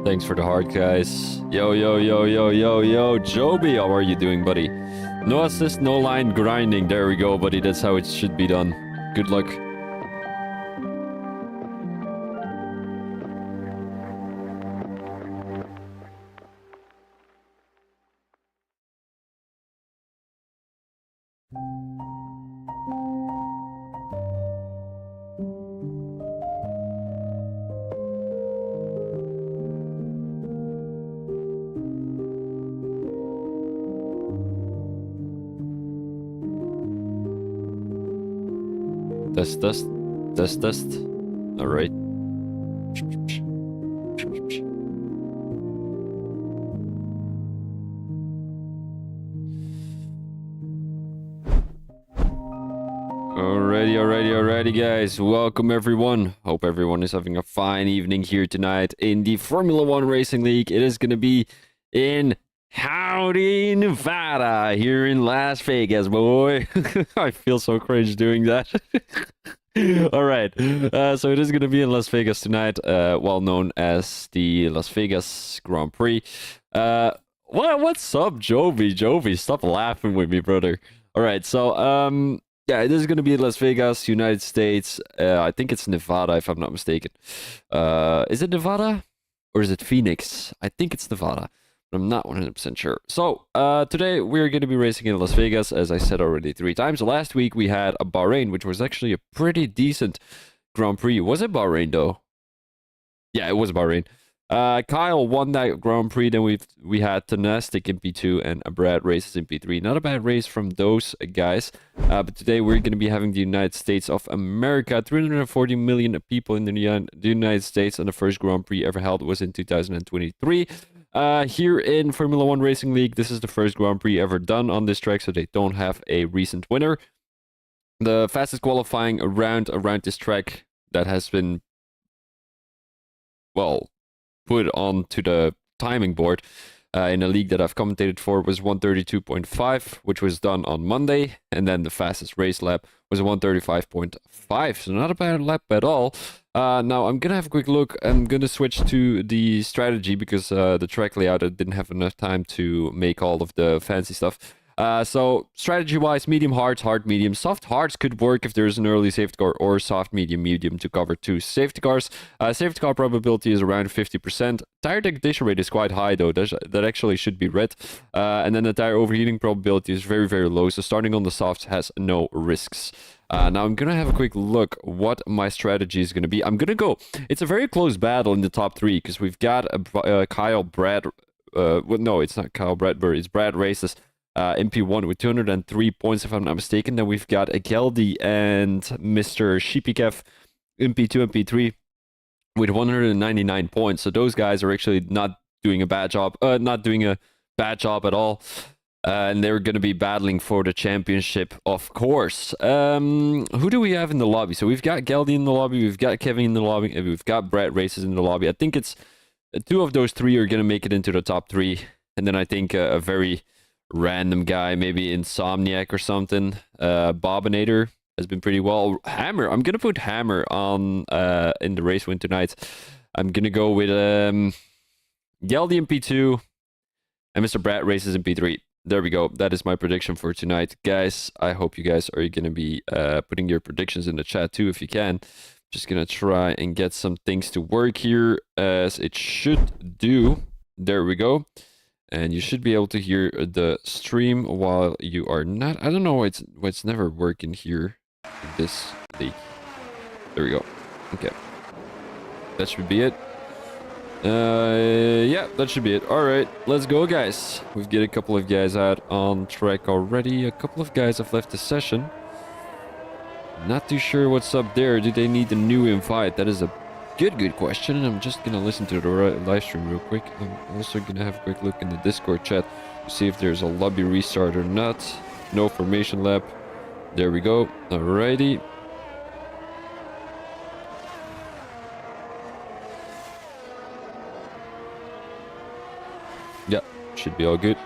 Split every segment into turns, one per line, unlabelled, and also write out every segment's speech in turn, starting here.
Thanks for the heart, guys. Yo, yo, yo, yo, yo, yo. Joby, how are you doing, buddy? No assist, no line grinding. There we go, buddy. That's how it should be done. Good luck. Test, test, test, test. All right. Alrighty, guys. Welcome, everyone. Hope everyone is having a fine evening here tonight in the Formula One Racing League. It is going to be in Howdy, Nevada, here in Las Vegas, boy. I feel so cringe doing that. All right. So it is going to be in Las Vegas tonight, well known as the Las Vegas Grand Prix. What's up, Jovi? Jovi, stop laughing with me, brother. All right. So, yeah, this is going to be in Las Vegas, United States. I think it's Nevada, if I'm not mistaken. Is it Nevada or is it Phoenix? I think it's Nevada. I'm not 100% sure. So, today we're going to be racing in Las Vegas, as I said already 3 times. Last week we had a Bahrain, which was actually a pretty decent Grand Prix. Was it Bahrain, though? Yeah, it was Bahrain. Kyle won that Grand Prix. Then we had Tonastic in P2 and Brad races in P3. Not a bad race from those guys. But today we're going to be having the United States of America. 340 million people in the United States, and the first Grand Prix ever held was in 2023. Here in Formula One Racing League, this is the first Grand Prix ever done on this track, so they don't have a recent winner. The fastest qualifying round around this track that has been, well, put onto the timing board in a league that I've commentated for was 132.5, which was done on Monday, and then the fastest race lap was 135.5, so not a bad lap at all. Now I'm gonna have a quick look. I'm gonna switch to the strategy because the track layout, I didn't have enough time to make all of the fancy stuff. So strategy-wise, medium hards, hard medium. Soft hards could work if there's an early safety car, or soft medium medium to cover 2 safety cars. Safety car probability is around 50%. Tire degradation rate is quite high though. That actually should be red. And then the tire overheating probability is very, very low. So starting on the softs has no risks. Now I'm gonna have a quick look what my strategy is gonna be. I'm gonna go. It's a very close battle in the top 3 because we've got Kyle, Brad. Well, no, it's not Kyle Bradbury. It's Brad races. MP1 with 203 points, if I'm not mistaken. Then we've got Geldi and Mr. Shipikev, MP2, MP3 with 199 points. So those guys are actually not doing a bad job, at all. And they're going to be battling for the championship, of course. Who do we have in the lobby? So we've got Geldi in the lobby, we've got Kevin in the lobby, and we've got Brett Races in the lobby. I think it's two of those three are going to make it into the top three. And then I think a very random guy, maybe Insomniac or something. Bobinator has been pretty well. Hammer, I'm going to put Hammer on in the race win tonight. I'm going to go with Geldi in P2 and Mr. Brett Races in P3. There we go. That is my prediction for tonight. Guys, I hope you guys are going to be putting your predictions in the chat too if you can. Just going to try and get some things to work here as it should do. There we go. And you should be able to hear the stream while you are not. I don't know why it's never working here in this league. There we go. Okay. That should be it. Yeah, that should be it. All right, let's go, guys. We've got a couple of guys out on track already. A couple of guys have left the session. Not too sure what's up there. Do they need a new invite? That is a good question. I'm just gonna listen to the live stream real quick. I'm also gonna have a quick look in the Discord chat to see if there's a lobby restart or not. No formation lab. There we go. Alrighty. Yeah, should be all good.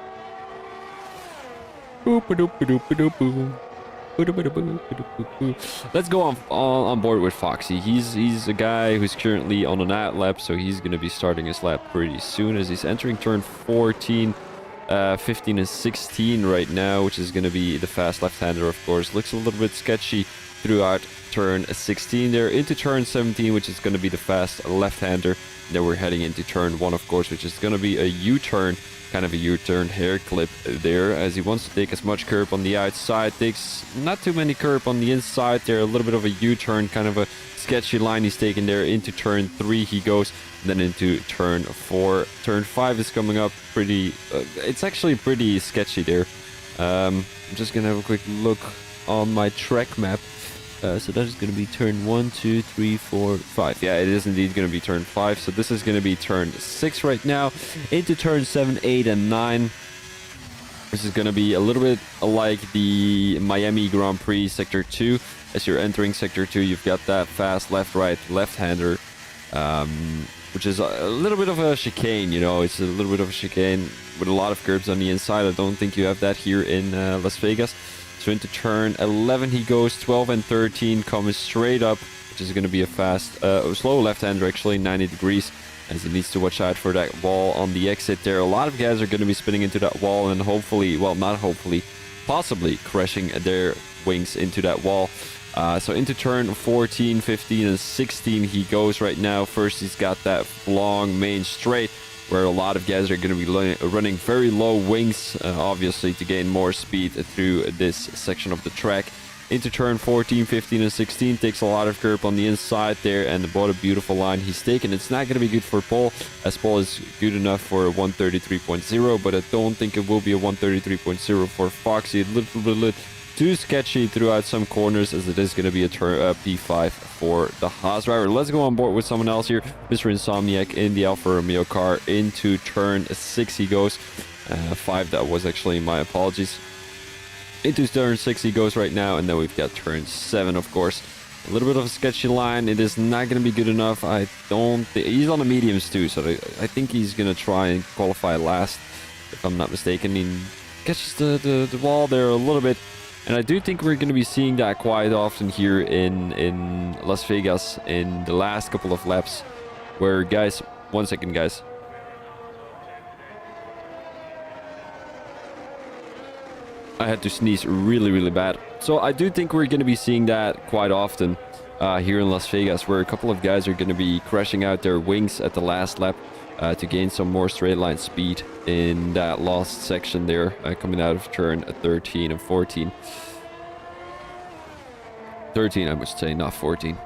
Let's go on board with Foxy. He's a guy who's currently on an ad lap, so he's going to be starting his lap pretty soon as he's entering turn 14, 15 and 16 right now, which is going to be the fast left-hander, of course. Looks a little bit sketchy throughout turn 16 there, into turn 17, which is going to be the fast left-hander. Then we're heading into turn 1, of course, which is going to be a U-turn, kind of a U-turn hair clip there, as he wants to take as much curb on the outside, takes not too many curb on the inside there, a little bit of a U-turn, kind of a sketchy line he's taking there. Into turn 3 he goes, then into turn 4. Turn 5 is coming up pretty, it's actually pretty sketchy there. I'm just gonna have a quick look on my track map. So that is going to be turn 1, 2, 3, 4, 5. Yeah, it is indeed going to be turn 5. So this is going to be turn 6 right now. Into turn 7, 8, and 9. This is going to be a little bit like the Miami Grand Prix Sector 2. As you're entering Sector 2, you've got that fast left-right left-hander, which is a little bit of a chicane, you know. It's a little bit of a chicane with a lot of curbs on the inside. I don't think you have that here in Las Vegas. So into turn 11 he goes, 12 and 13 coming straight up, which is going to be a fast, slow left-hander actually, 90 degrees, as he needs to watch out for that wall on the exit there. A lot of guys are going to be spinning into that wall and hopefully, well, not hopefully, possibly crashing their wings into that wall. So into turn 14, 15, and 16 he goes right now. First he's got that long main straight, where a lot of guys are going to be running very low wings, obviously, to gain more speed through this section of the track. Into turn 14, 15, and 16, takes a lot of curb on the inside there, and what a beautiful line he's taken. It's not going to be good for Paul, as Paul is good enough for a 133.0, but I don't think it will be a 133.0 for Foxy. A little bit too sketchy throughout some corners, as it is going to be a P5 for the Haas driver. Let's go on board with someone else here. Mr. Insomniac in the Alfa Romeo car. Into turn 6 he goes. 5, that was actually my apologies. Into turn 6 he goes right now, and then we've got turn 7, of course. A little bit of a sketchy line. It is not going to be good enough. I don't think he's on the mediums too, so I think he's going to try and qualify last, if I'm not mistaken. He catches the wall there a little bit. And I do think we're going to be seeing that quite often here in Las Vegas in the last couple of laps, where guys, 1 second guys. I had to sneeze really bad. So I do think we're going to be seeing that quite often here in Las Vegas, where a couple of guys are going to be crashing out their wings at the last lap to gain some more straight line speed in that last section there, coming out of turn 13 and 14. 13, I would say, not 14.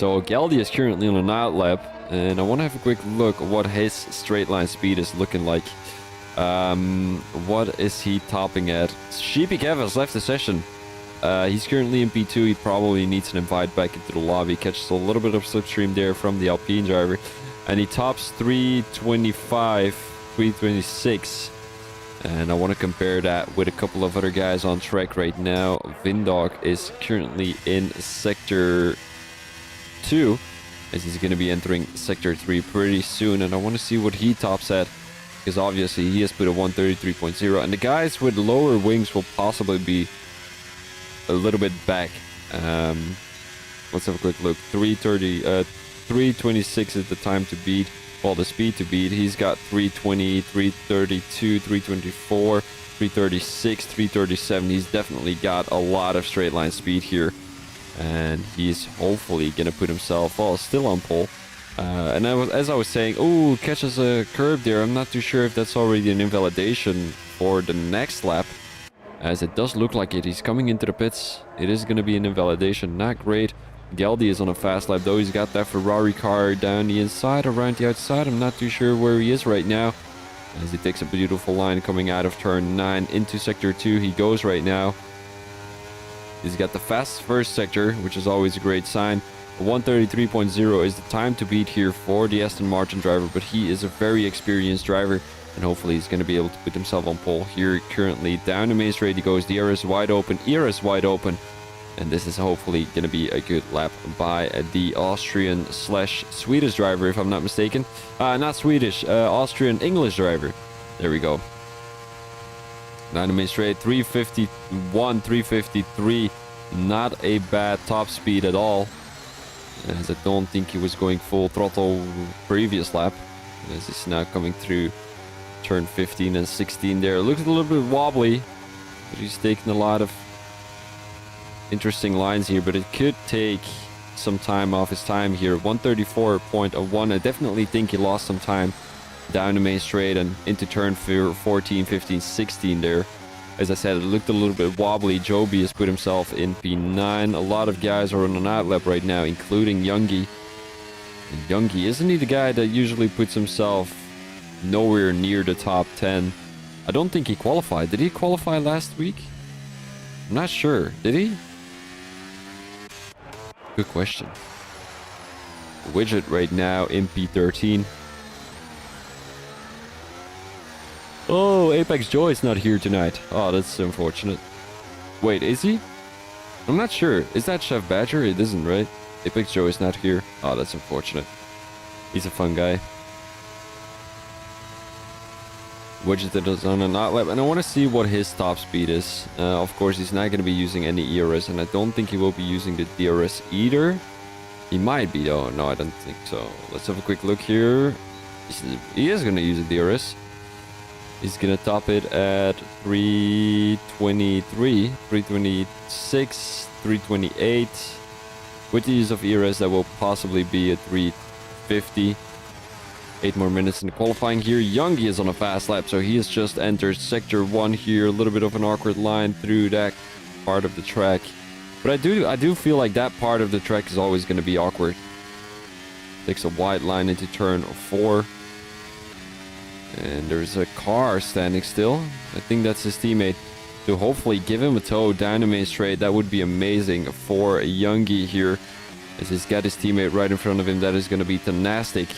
So Galdi is currently on an out lap, and I want to have a quick look at what his straight line speed is looking like. What is he topping at? Sheepy Kev has left the session. He's currently in P2. He probably needs an invite back into the lobby. Catches a little bit of slipstream there from the Alpine driver. And he tops 325, 326. And I want to compare that with a couple of other guys on track right now. Vindog is currently in Sector 2, as he's going to be entering Sector 3 pretty soon. And I want to see what he tops at, because obviously he has put a 133.0. And the guys with lower wings will possibly be a little bit back. Let's have a quick look. 326 is the time to beat. Well, the speed to beat. He's got 320, 332, 324, 336, 337. He's definitely got a lot of straight line speed here. And he's hopefully going to put himself, well, still on pole. And as I was saying, oh, catches a curb there. I'm not too sure if that's already an invalidation for the next lap, as it does look like it. He's coming into the pits. It is going to be an invalidation. Not great. Galdi is on a fast lap, though. He's got that Ferrari car down the inside, around the outside. I'm not too sure where he is right now, as he takes a beautiful line coming out of turn 9 into Sector 2. He goes right now. He's got the fast first sector, which is always a great sign. 133.0 is the time to beat here for the Aston Martin driver, but he is a very experienced driver, and hopefully he's going to be able to put himself on pole here currently. Down the main straight he goes. The air is wide open. Ear is wide open. And this is hopefully going to be a good lap by the Austrian/Swedish driver, if I'm not mistaken. Not Swedish, Austrian-English driver. There we go. Down the main straight, 351, 353. Not a bad top speed at all, as I don't think he was going full throttle previous lap, as he's now coming through turn 15 and 16 there. It looks a little bit wobbly, but he's taking a lot of interesting lines here, but it could take some time off his time here. 134.01. I definitely think he lost some time down the main straight and into turn 14, 15, 16 there. As I said, it looked a little bit wobbly. Joby has put himself in P9. A lot of guys are on an out lap right now, including Youngie. And Youngie, isn't he the guy that usually puts himself nowhere near the top 10? I don't think he qualified. Did he qualify last week? I'm not sure. Did he? Good question. Widget right now in P13. Oh, Apex Joy is not here tonight. Oh, that's unfortunate. Wait, is he? I'm not sure. Is that Chef Badger? It isn't, right? Apex Joy is not here. Oh, that's unfortunate. He's a fun guy. Widget that is on an out lap, and I want to see what his top speed is. Of course, he's not going to be using any ERS, and I don't think he will be using the DRS either. He might be, though. No, I don't think so. Let's have a quick look here. He is going to use a DRS. He's going to top it at 323, 326, 328. With the use of ERS, that will possibly be a 350. 8 more minutes in the qualifying here. Youngie is on a fast lap, so he has just entered Sector 1 here. A little bit of an awkward line through that part of the track. But I do feel like that part of the track is always going to be awkward. Takes a wide line into turn 4. And there's a car standing still. I think that's his teammate. To hopefully give him a tow down the main straight. That would be amazing for Youngie here, as he's got his teammate right in front of him. That is going to be Tenastic.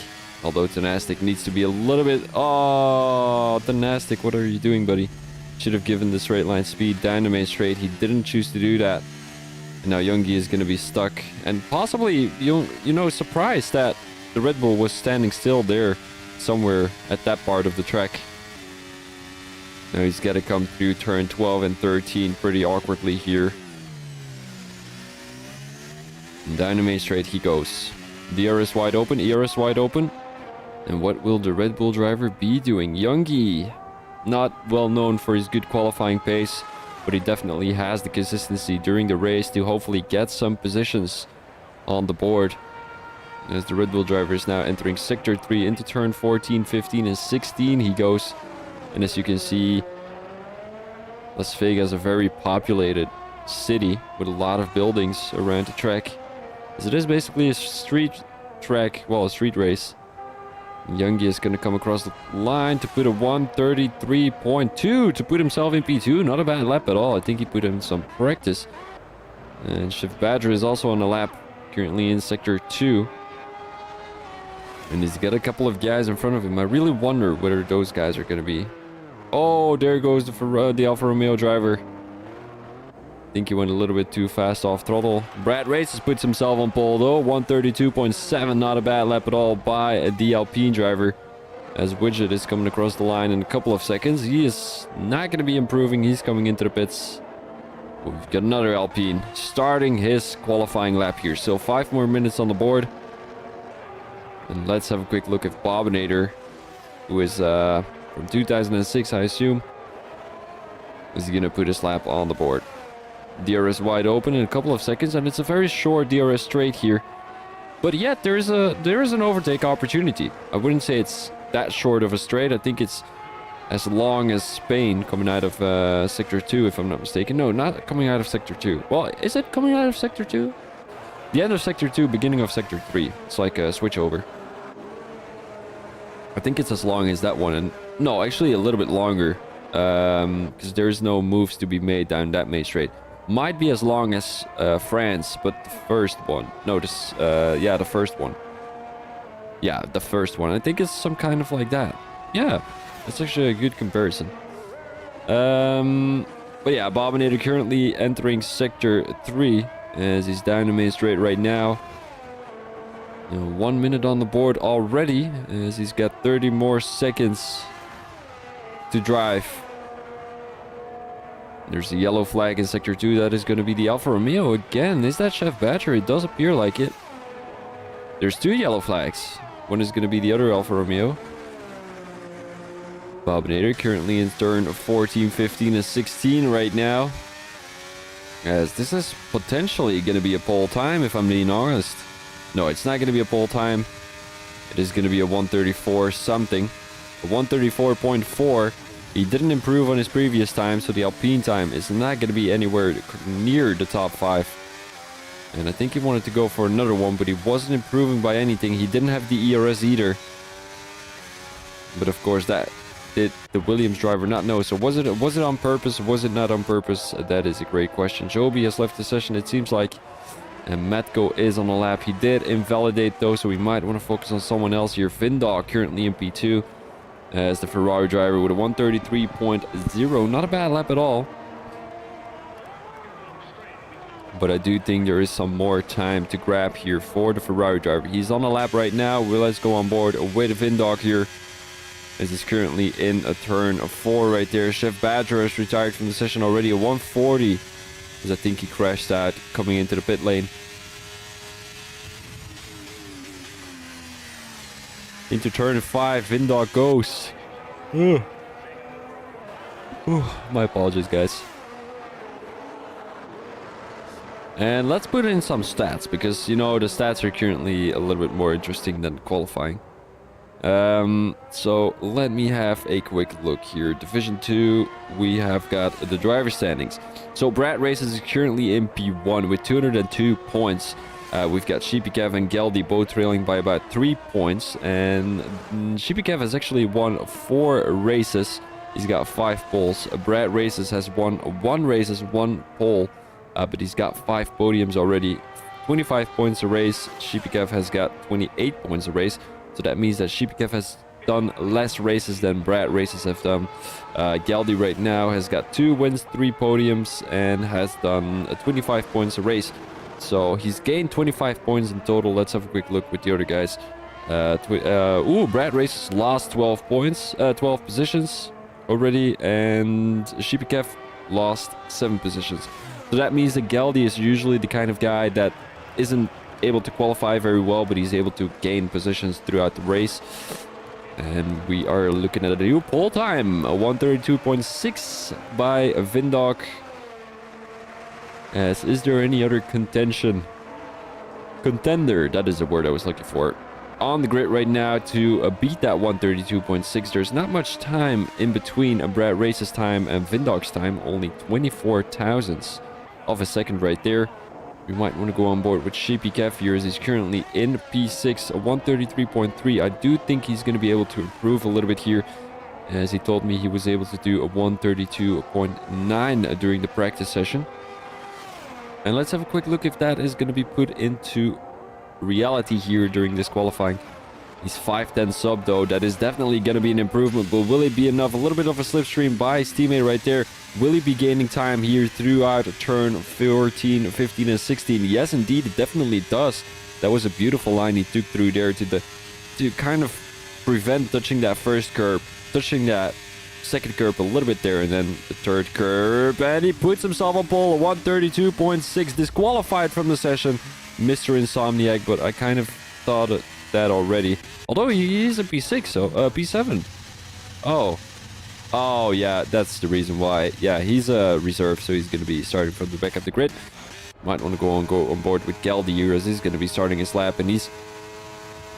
Although Tenastic needs to be a little bit... Oh, Tenastic, what are you doing, buddy? Should have given the straight line speed down the main straight. He didn't choose to do that. And now Youngie is going to be stuck. And possibly, you know, surprised that the Red Bull was standing still there somewhere at that part of the track. Now he's got to come through turn 12 and 13 pretty awkwardly here. And down the main straight he goes. DRS wide open, ERS wide open. And what will the Red Bull driver be doing? Youngie, not well known for his good qualifying pace, but he definitely has the consistency during the race to hopefully get some positions on the board. As the Red Bull driver is now entering Sector 3 into turn 14, 15, and 16 he goes. And as you can see, Las Vegas is a very populated city with a lot of buildings around the track. As it is basically a street track, well, a street race. Youngie is going to come across the line to put a 133.2 to put himself in P2. Not a bad lap at all. I think he put in some practice. And Chef Badger is also on the lap, currently in Sector 2. And he's got a couple of guys in front of him. I really wonder whether those guys are going to be... Oh, there goes the Alfa Romeo driver. I think he went a little bit too fast off throttle. Brad Races puts himself on pole though. 132.7, not a bad lap at all by the Alpine driver. As Widget is coming across the line in a couple of seconds. He is not going to be improving. He's coming into the pits. We've got another Alpine starting his qualifying lap here. So 5 more minutes on the board. And let's have a quick look at Bobinator, who is from 2006, I assume. Is going to put his lap on the board. DRS wide open in a couple of seconds, and it's a very short DRS straight here. But yet there is an overtake opportunity. I wouldn't say it's that short of a straight. I think it's as long as Spain coming out of Sector 2, if I'm not mistaken. No, not coming out of Sector 2. Well, is it coming out of Sector 2? The end of Sector 2, beginning of Sector 3. It's like a switch over. I think it's as long as that one. And no, actually a little bit longer. Because there's no moves to be made down that main straight. Might be as long as France, but the first one. No, this, yeah, the first one. Yeah, the first one. I think it's some kind of like that. Yeah, that's actually a good comparison. But yeah, Bobinator currently entering Sector 3 as he's down the main straight right now. 1 minute on the board already as he's got 30 more seconds to drive. There's a yellow flag in Sector 2. That is going to be the Alfa Romeo again. Is that Chef Badger? It does appear like it. There's 2 yellow flags. One is going to be the other Alfa Romeo. Bobinator currently in turn 14, 15, and 16 right now. As this is potentially going to be a pole time, if I'm being honest. No, it's not going to be a pole time. It is going to be a 134 something. A 134.4. He didn't improve on his previous time, so the Alpine time is not going to be anywhere near the top 5. And I think he wanted to go for another one, but he wasn't improving by anything. He didn't have the ERS either. But of course, that did the Williams driver not know. So was it on purpose? Was it not on purpose? That is a great question. Joby has left the session, it seems like. And Matko is on the lap. He did invalidate though, so we might want to focus on someone else here. Vindog currently in P2 as the Ferrari driver with a 133.0. Not a bad lap at all. But I do think there is some more time to grab here for the Ferrari driver. He's on the lap right now. Well, let's go on board with Vindog here. As he's currently in a turn of 4 right there. Chef Badger has retired from the session already. A 140. As I think he crashed out coming into the pit lane. Into turn 5, Vindog goes. My apologies, guys. And let's put in some stats, because, you know, the stats are currently a little bit more interesting than qualifying. So let me have a quick look here. Division 2, we have got the driver standings. So Brad Races is currently in P1 with 202 points. We've got Sheepy and Geldy both trailing by about 3 points. And Sheepy has actually won 4 races. He's got 5 poles. Brad Races has won 1 race, 1 pole. But he's got 5 podiums already. 25 points a race. Sheepy has got 28 points a race. So that means that Sheepy has done less races than Brad Races have done. Geldy right now has got 2 wins, 3 podiums, and has done 25 points a race. So he's gained 25 points in total. Let's have a quick look with the other guys. Brad Races lost 12 points, 12 positions already, and Sheepy lost 7 positions. So that means that Geldy is usually the kind of guy that isn't able to qualify very well, but he's able to gain positions throughout the race. And we are looking at a new pole time, a 132.6 by Vindog. As is there any other contender, that is the word I was looking for, on the grid right now to beat that 132.6. There's not much time in between Brad Race's time and Vindog's time, only 24 thousandths of a second right there. We might want to go on board with Sheepy Kev here as he's currently in P6, a 133.3. I do think he's going to be able to improve a little bit here, as he told me he was able to do a 132.9 during the practice session. And let's have a quick look if that is going to be put into reality here during this qualifying. He's 5'10 sub though. That is definitely going to be an improvement, but will it be enough? A little bit of a slipstream by his teammate right there. Will he be gaining time here throughout turn 14, 15, and 16? Yes, indeed, it definitely does. That was a beautiful line he took through there to kind of prevent touching that first curb, touching that second curb a little bit there, and then the third curb, and he puts himself on pole. 132.6, disqualified from the session, Mr. Insomniac, but I kind of thought that already. Although he is a P6, so P7. Oh yeah, that's the reason why. Yeah, he's a reserve, so he's going to be starting from the back of the grid. Might want to go on board with Galdi here, as he's going to be starting his lap, and he's,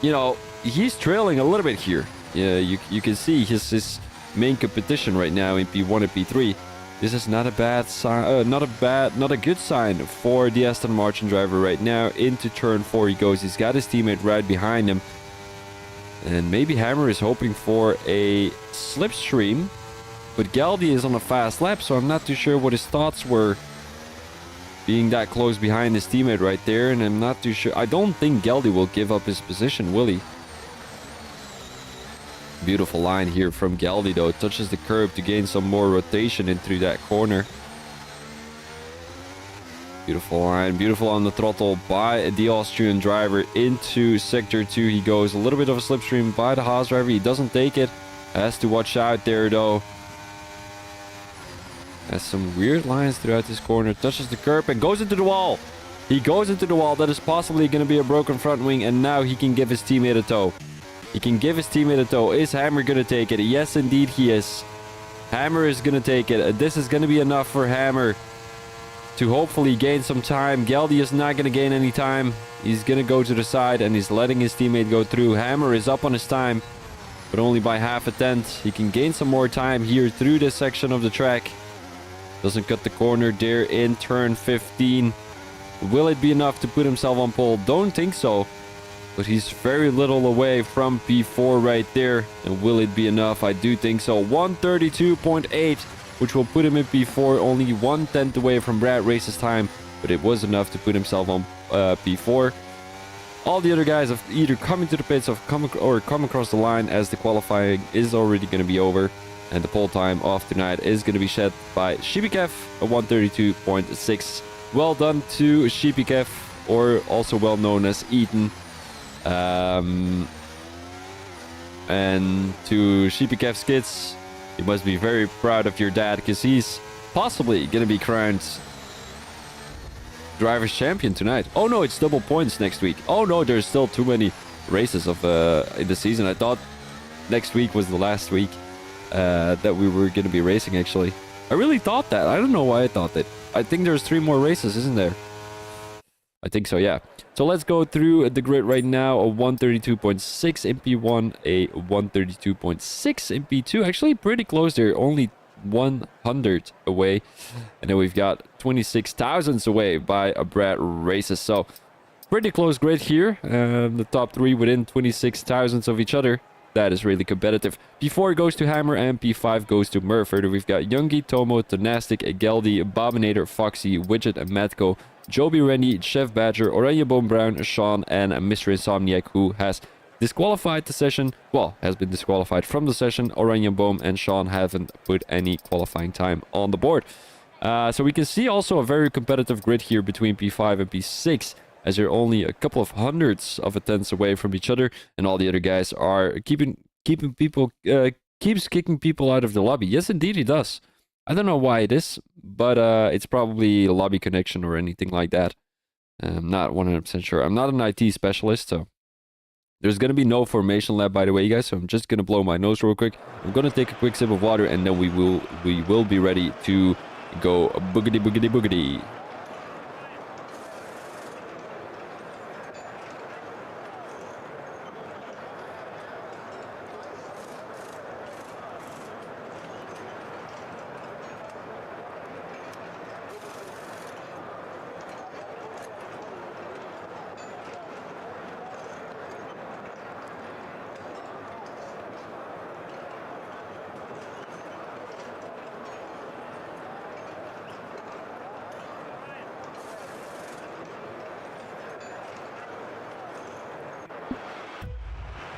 you know, he's trailing a little bit here. Yeah, you can see his main competition right now in P1 and P3. This is not a bad sign, not a good sign for the Aston Martin driver right now. Into turn 4 he goes. He's got his teammate right behind him. And maybe Hammer is hoping for a slipstream. But Galdi is on a fast lap, so I'm not too sure what his thoughts were being that close behind his teammate right there. And I'm not too sure. I don't think Galdi will give up his position, will he? Beautiful line here from Galdi though. Touches the curb to gain some more rotation in through that corner. Beautiful line. Beautiful on the throttle by the Austrian driver into sector 2. He goes. A little bit of a slipstream by the Haas driver. He doesn't take it. Has to watch out there though. Has some weird lines throughout this corner. Touches the curb and goes into the wall. He goes into the wall. That is possibly going to be a broken front wing, and now he can give his teammate a tow. He can give his teammate a tow. Is Hammer going to take it? Yes, indeed he is. Hammer is going to take it. This is going to be enough for Hammer to hopefully gain some time. Galdi is not going to gain any time. He's going to go to the side, and he's letting his teammate go through. Hammer is up on his time, but only by half a tenth. He can gain some more time here through this section of the track. Doesn't cut the corner there in turn 15. Will it be enough to put himself on pole? Don't think so. But he's very little away from P4 right there. And will it be enough? I do think so. 132.8, which will put him in P4. Only 1/10 away from Brad Race's time. But it was enough to put himself on P4. All the other guys have either come into the pits or come across the line, as the qualifying is already going to be over. And the pole time of tonight is going to be set by Sheepy Kev, a 132.6. Well done to Sheepy Kev, or also well known as Eaton. And to Sheepy Kev Skids, you must be very proud of your dad, because he's possibly going to be crowned Drivers' Champion tonight. Oh no, it's double points next week. Oh no, there's still too many races of in the season. I thought next week was the last week that we were going to be racing, actually. I really thought that. I don't know why I thought that. I think there's 3 more races, isn't there? I think so, yeah. So let's go through the grid right now. A 132.6 in P1, a 132.6 in P2. Actually pretty close there, only 100 away. And then we've got 26 thousandths away by a Brad Races. So pretty close grid here. The top 3 within 26 thousandths of each other. That is really competitive. P4 goes to Hammer and P5 goes to Murph. Further, we've got Youngie, Tomo, Tonastic, Galdi, Bominator, Foxy, Widget, and Matko, Joby, Rennie, Chef Badger, Oranje Boom Brown, Sean, and Mr. Insomniac, who has disqualified the session. Well, has been disqualified from the session. Oranje Boom and Sean haven't put any qualifying time on the board. So we can see also a very competitive grid here between P5 and P6. As they're only a couple of hundredths of a tenth away from each other, and all the other guys are keeps kicking people out of the lobby. Yes, indeed, he does. I don't know why it is, but it's probably a lobby connection or anything like that. I'm not 100% sure. I'm not an IT specialist, so there's gonna be no formation lab, by the way, guys. So I'm just gonna blow my nose real quick. I'm gonna take a quick sip of water, and then we will be ready to go boogity boogity boogity.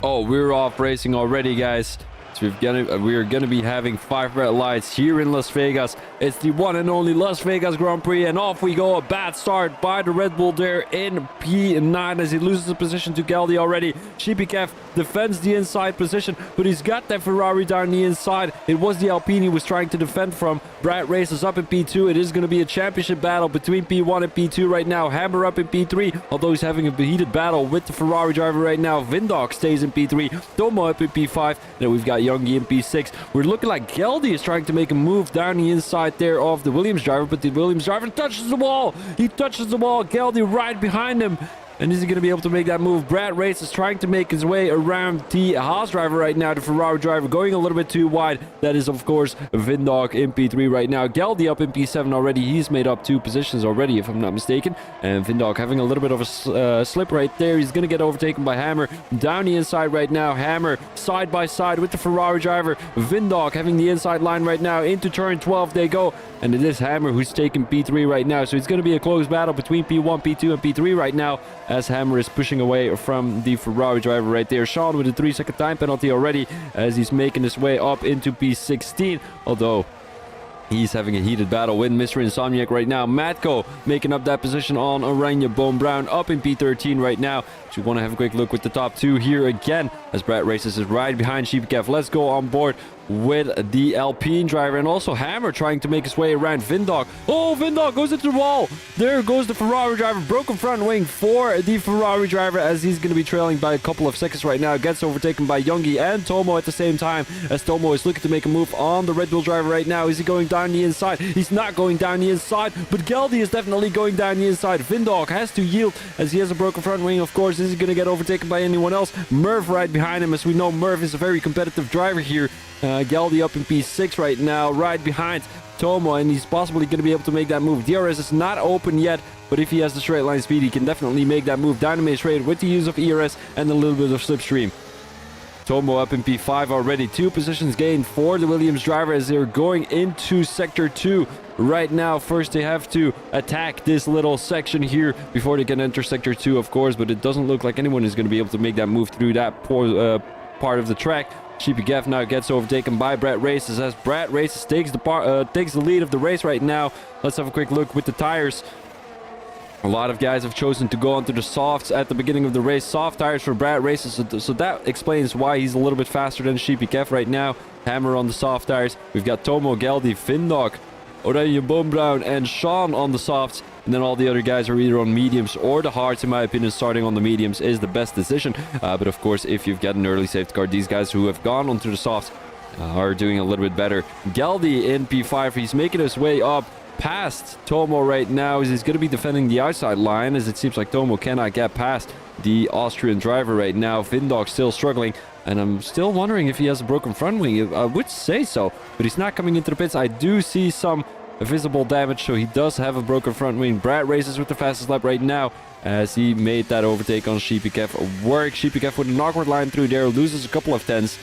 Oh, we're off racing already, guys. So we're gonna be having 5 red lights here in Las Vegas. It's the one and only Las Vegas Grand Prix, and off we go. A bad start by the Red Bull there in P9 as he loses the position to Geldy already. Sheepy defends the inside position, but he's got that Ferrari down the inside. It was the Alpine he was trying to defend from. Brad races up in P2. It is going to be a championship battle between P1 and P2 right now. Hammer up in P3, although he's having a heated battle with the Ferrari driver right now. Vindok stays in P3. Tomo up in P5. Then we've got Youngie in P6. We're looking like Geldy is trying to make a move down the inside there of the Williams driver, but the Williams driver touches the wall. He touches the wall. Geldy right behind him. And is he going to be able to make that move? Brad Race is trying to make his way around the Haas driver right now, the Ferrari driver, going a little bit too wide. That is, of course, Vindok in P3 right now. Geldy up in P7 already. He's made up 2 positions already, if I'm not mistaken. And Vindok having a little bit of a slip right there. He's going to get overtaken by Hammer. Down the inside right now. Hammer side by side with the Ferrari driver. Vindok having the inside line right now. Into turn 12 they go. And it is Hammer who's taking P3 right now. So it's going to be a close battle between P1, P2, and P3 right now, as Hammer is pushing away from the Ferrari driver right there. Sean with a 3-second time penalty already as he's making his way up into P16. Although he's having a heated battle with Mr. Insomniac right now. Matko making up that position on Oranje Boom Brown up in P13 right now. So we want to have a quick look with the top 2 here again as Brad Races is right behind Sheepkev. Let's go on board with the Alpine driver, and also Hammer trying to make his way around Vindok. Oh, Vindok goes into the wall. There goes the Ferrari driver. Broken front wing for the Ferrari driver as he's going to be trailing by a couple of seconds right now. Gets overtaken by Youngie and Tomo at the same time as Tomo is looking to make a move on the Red Bull driver right now. Is he going down the inside? He's not going down the inside, but Geldy is definitely going down the inside. Vindok has to yield as he has a broken front wing, of course. Is he going to get overtaken by anyone else? Murph right behind him, as we know Murph is a very competitive driver here. Geldy up in P6 right now, right behind Tomo, and he's possibly going to be able to make that move. DRS is not open yet, but if he has the straight line speed, he can definitely make that move. Dynamite straight with the use of ERS and a little bit of slipstream. Tomo up in P5 already. 2 positions gained for the Williams driver as they're going into Sector 2 right now. First, they have to attack this little section here before they can enter Sector 2, of course, but it doesn't look like anyone is going to be able to make that move through that part of the track. Sheepy Gaff now gets overtaken by Brad Races as Brad Races takes the lead of the race right now. Let's have a quick look with the tires. A lot of guys have chosen to go onto the softs at the beginning of the race. Soft tires for Brad Races, so that explains why he's a little bit faster than Sheepy Gaff right now. Hammer on the soft tires. We've got Tomo, Geldy, Vindok, Oranje Boom Brown, and Sean on the softs. And then all the other guys are either on mediums or the hards. In my opinion, starting on the mediums is the best decision. But of course, if you've got an early safety car, these guys who have gone onto the softs are doing a little bit better. Geldy in P5, he's making his way up past Tomo right now as he's going to be defending the outside line, as it seems like Tomo cannot get past the Austrian driver right now. Vindok still struggling, and I'm still wondering if he has a broken front wing. I would say so, but he's not coming into the pits. I do see some visible damage, so he does have a broken front wing. Brad Races with the fastest lap right now as he made that overtake on Sheepy Kev work. Sheepy Kev with an awkward line through there, loses a couple of tenths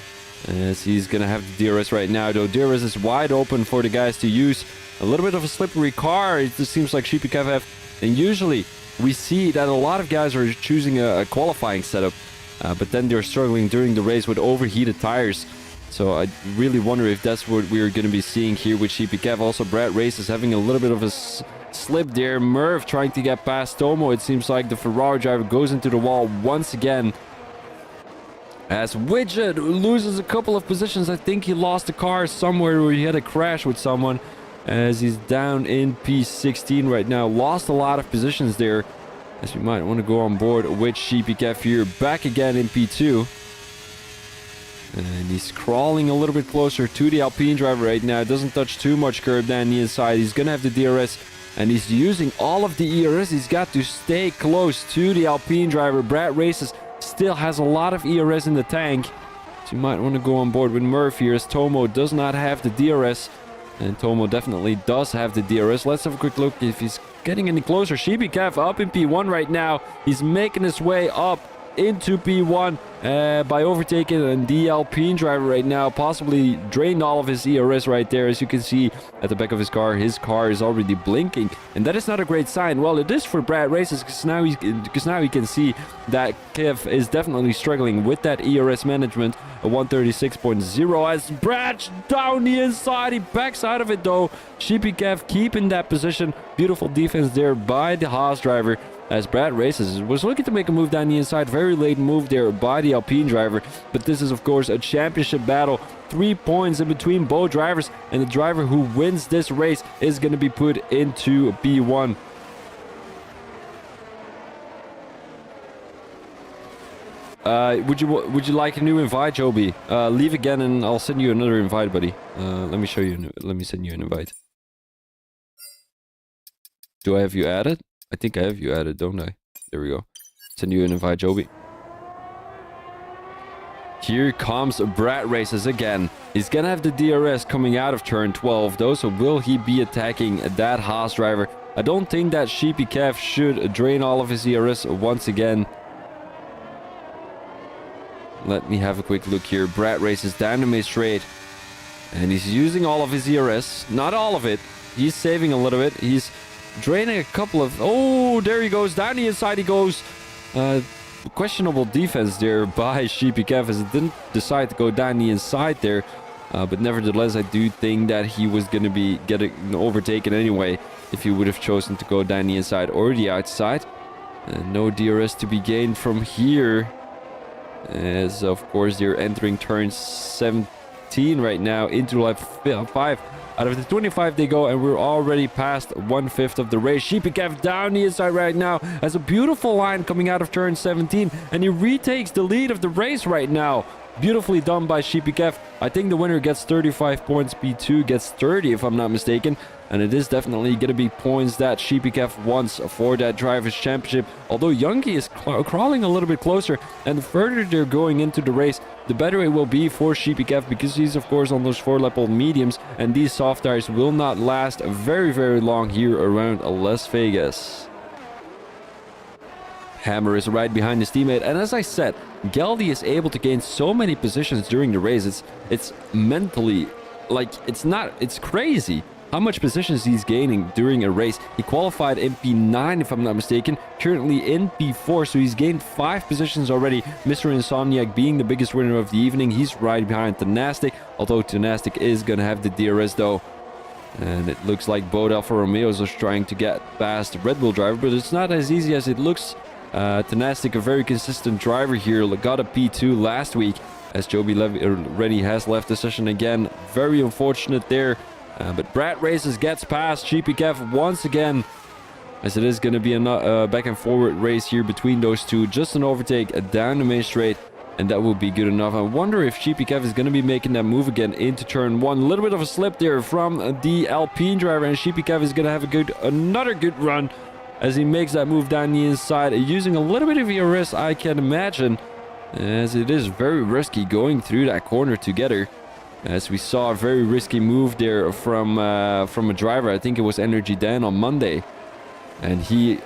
as he's gonna have the DRS right now, though DRS is wide open for the guys to use. A little bit of a slippery car, it just seems like Sheepy Kev have, and usually we see that a lot of guys are choosing a qualifying setup, but then they're struggling during the race with overheated tires. So I really wonder if that's what we're going to be seeing here with Sheepy Kev. Also, Brad Race is having a little bit of a slip there. Murph trying to get past Tomo. It seems like the Ferrari driver goes into the wall once again. As Widget loses a couple of positions. I think he lost the car somewhere where he had a crash with someone. As he's down in P16 right now. Lost a lot of positions there. As we might want to go on board with Sheepy Kev here. Back again in P2. And he's crawling a little bit closer to the Alpine driver right now. Doesn't touch too much curb down the inside. He's going to have the DRS. And he's using all of the ERS. He's got to stay close to the Alpine driver. Brad Races still has a lot of ERS in the tank. So you might want to go on board with Murph here, as Tomo does not have the DRS. And Tomo definitely does have the DRS. Let's have a quick look if he's getting any closer. Sheepy Kev up in P1 right now. He's making his way up into P1, by overtaking the Alpine driver right now. Possibly drained all of his ERS right there. As you can see at the back of his car is already blinking. And that is not a great sign. Well, it is for Brad Races because now he can see that Kev is definitely struggling with that ERS management. A 136.0 as Brad down the inside. He backs out of it though. Sheepy Kev keeping that position. Beautiful defense there by the Haas driver. As Brad Races was looking to make a move down the inside. Very late move there by the Alpine driver. But this is, of course, a championship battle. 3 points in between both drivers. And the driver who wins this race is going to be put into B1. Would you like a new invite, Joby? Leave again and I'll send you another invite, buddy. Let me show you. Let me send you an invite. Do I have you added? I think I have you added, don't I? There we go. Send you an invite, Joby. Here comes Brad Races again. He's gonna have the DRS coming out of turn 12 though, so will he be attacking that Haas driver? I don't think that Sheepy Kev should drain all of his ERS once again. Let me have a quick look here. Brad Races down the main straight. And he's using all of his ERS. Not all of it. He's saving a little bit. He's draining a couple of... Oh, there he goes. Down the inside he goes. Questionable defense there by Sheepy Kev as it didn't decide to go down the inside there. But nevertheless, I do think that he was going to be getting overtaken anyway if he would have chosen to go down the inside or the outside. No DRS to be gained from here. As, of course, they're entering turn 17 right now into lap 5. Out of the 25 they go, and we're already past 1/5 of the race. Sheepy Kev down the inside right now. Has a beautiful line coming out of turn 17, and he retakes the lead of the race right now. Beautifully done by Sheepy Kev. I think the winner gets 35 points. B2 gets 30 if I'm not mistaken. And it is definitely going to be points that Sheepy Kev wants for that Drivers' Championship. Although Youngie is crawling a little bit closer. And the further they're going into the race, the better it will be for Sheepy Kev. Because he's, of course, on those 4-lap mediums. And these soft tires will not last very, very long here around Las Vegas. Hammer is right behind his teammate, and as I said, Geldy is able to gain so many positions during the race. It's mentally, like, it's crazy how much positions he's gaining during a race. He qualified in P9 if I'm not mistaken, currently in P4, so he's gained 5 positions already. Mr. Insomniac being the biggest winner of the evening. He's right behind Tenastic, although Tenastic is gonna have the DRS though. And it looks like both Alfa Romeos are trying to get past the Red Bull driver, but it's not as easy as it looks. Tenastic, a very consistent driver here, got a P2 last week as Joby already has left the session again. Very unfortunate there, but Brad Races gets past Sheepy Kev once again, as it is going to be a back and forward race here between those two. Just an overtake down the main straight, and that will be good enough. I wonder if Sheepy Kev is going to be making that move again into turn 1. A little bit of a slip there from the Alpine driver, and Sheepy Kev is going to have another good run as he makes that move down the inside, using a little bit of ERS, I can imagine, as it is very risky going through that corner together. As we saw a very risky move there from a driver, I think it was Energy Dan on Monday, and he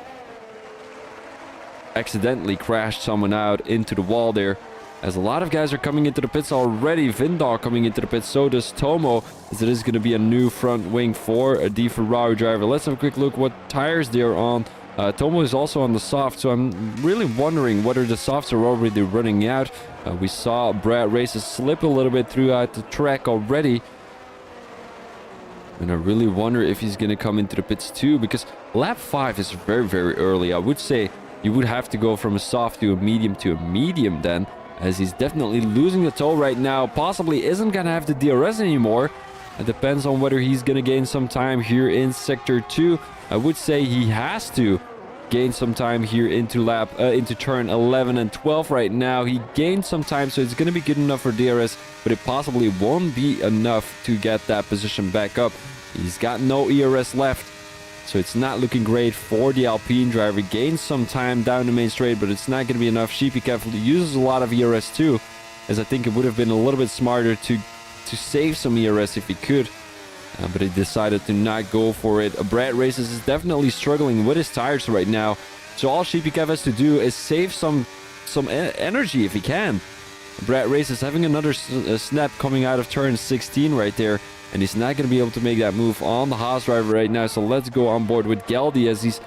accidentally crashed someone out into the wall there. As a lot of guys are coming into the pits already. Vindar coming into the pits, so does Tomo, as it is going to be a new front wing for the Ferrari driver. Let's have a quick look what tires they're on. Tomo is also on the soft, so I'm really wondering whether the softs are already running out. We saw Brad Races slip a little bit throughout the track already. And I really wonder if he's going to come into the pits too, because lap 5 is very, very early. I would say you would have to go from a soft to a medium then, as he's definitely losing the toe right now. Possibly isn't going to have the DRS anymore. It depends on whether he's going to gain some time here in Sector 2. I would say he has to gain some time here into turn 11 and 12 right now. He gained some time, so it's going to be good enough for DRS, but it possibly won't be enough to get that position back up. He's got no ERS left, so it's not looking great for the Alpine driver. Gains some time down the main straight, but it's not going to be enough. Sheepy Kev uses a lot of ERS too, as I think it would have been a little bit smarter to save some ERS if he could. But he decided to not go for it. Brad Races is definitely struggling with his tires right now. So all Sheepy Kev has to do is save some some energy if he can. Brad Race is having another snap coming out of turn 16 right there. And he's not going to be able to make that move on the Haas driver right now. So let's go on board with Geldy as he's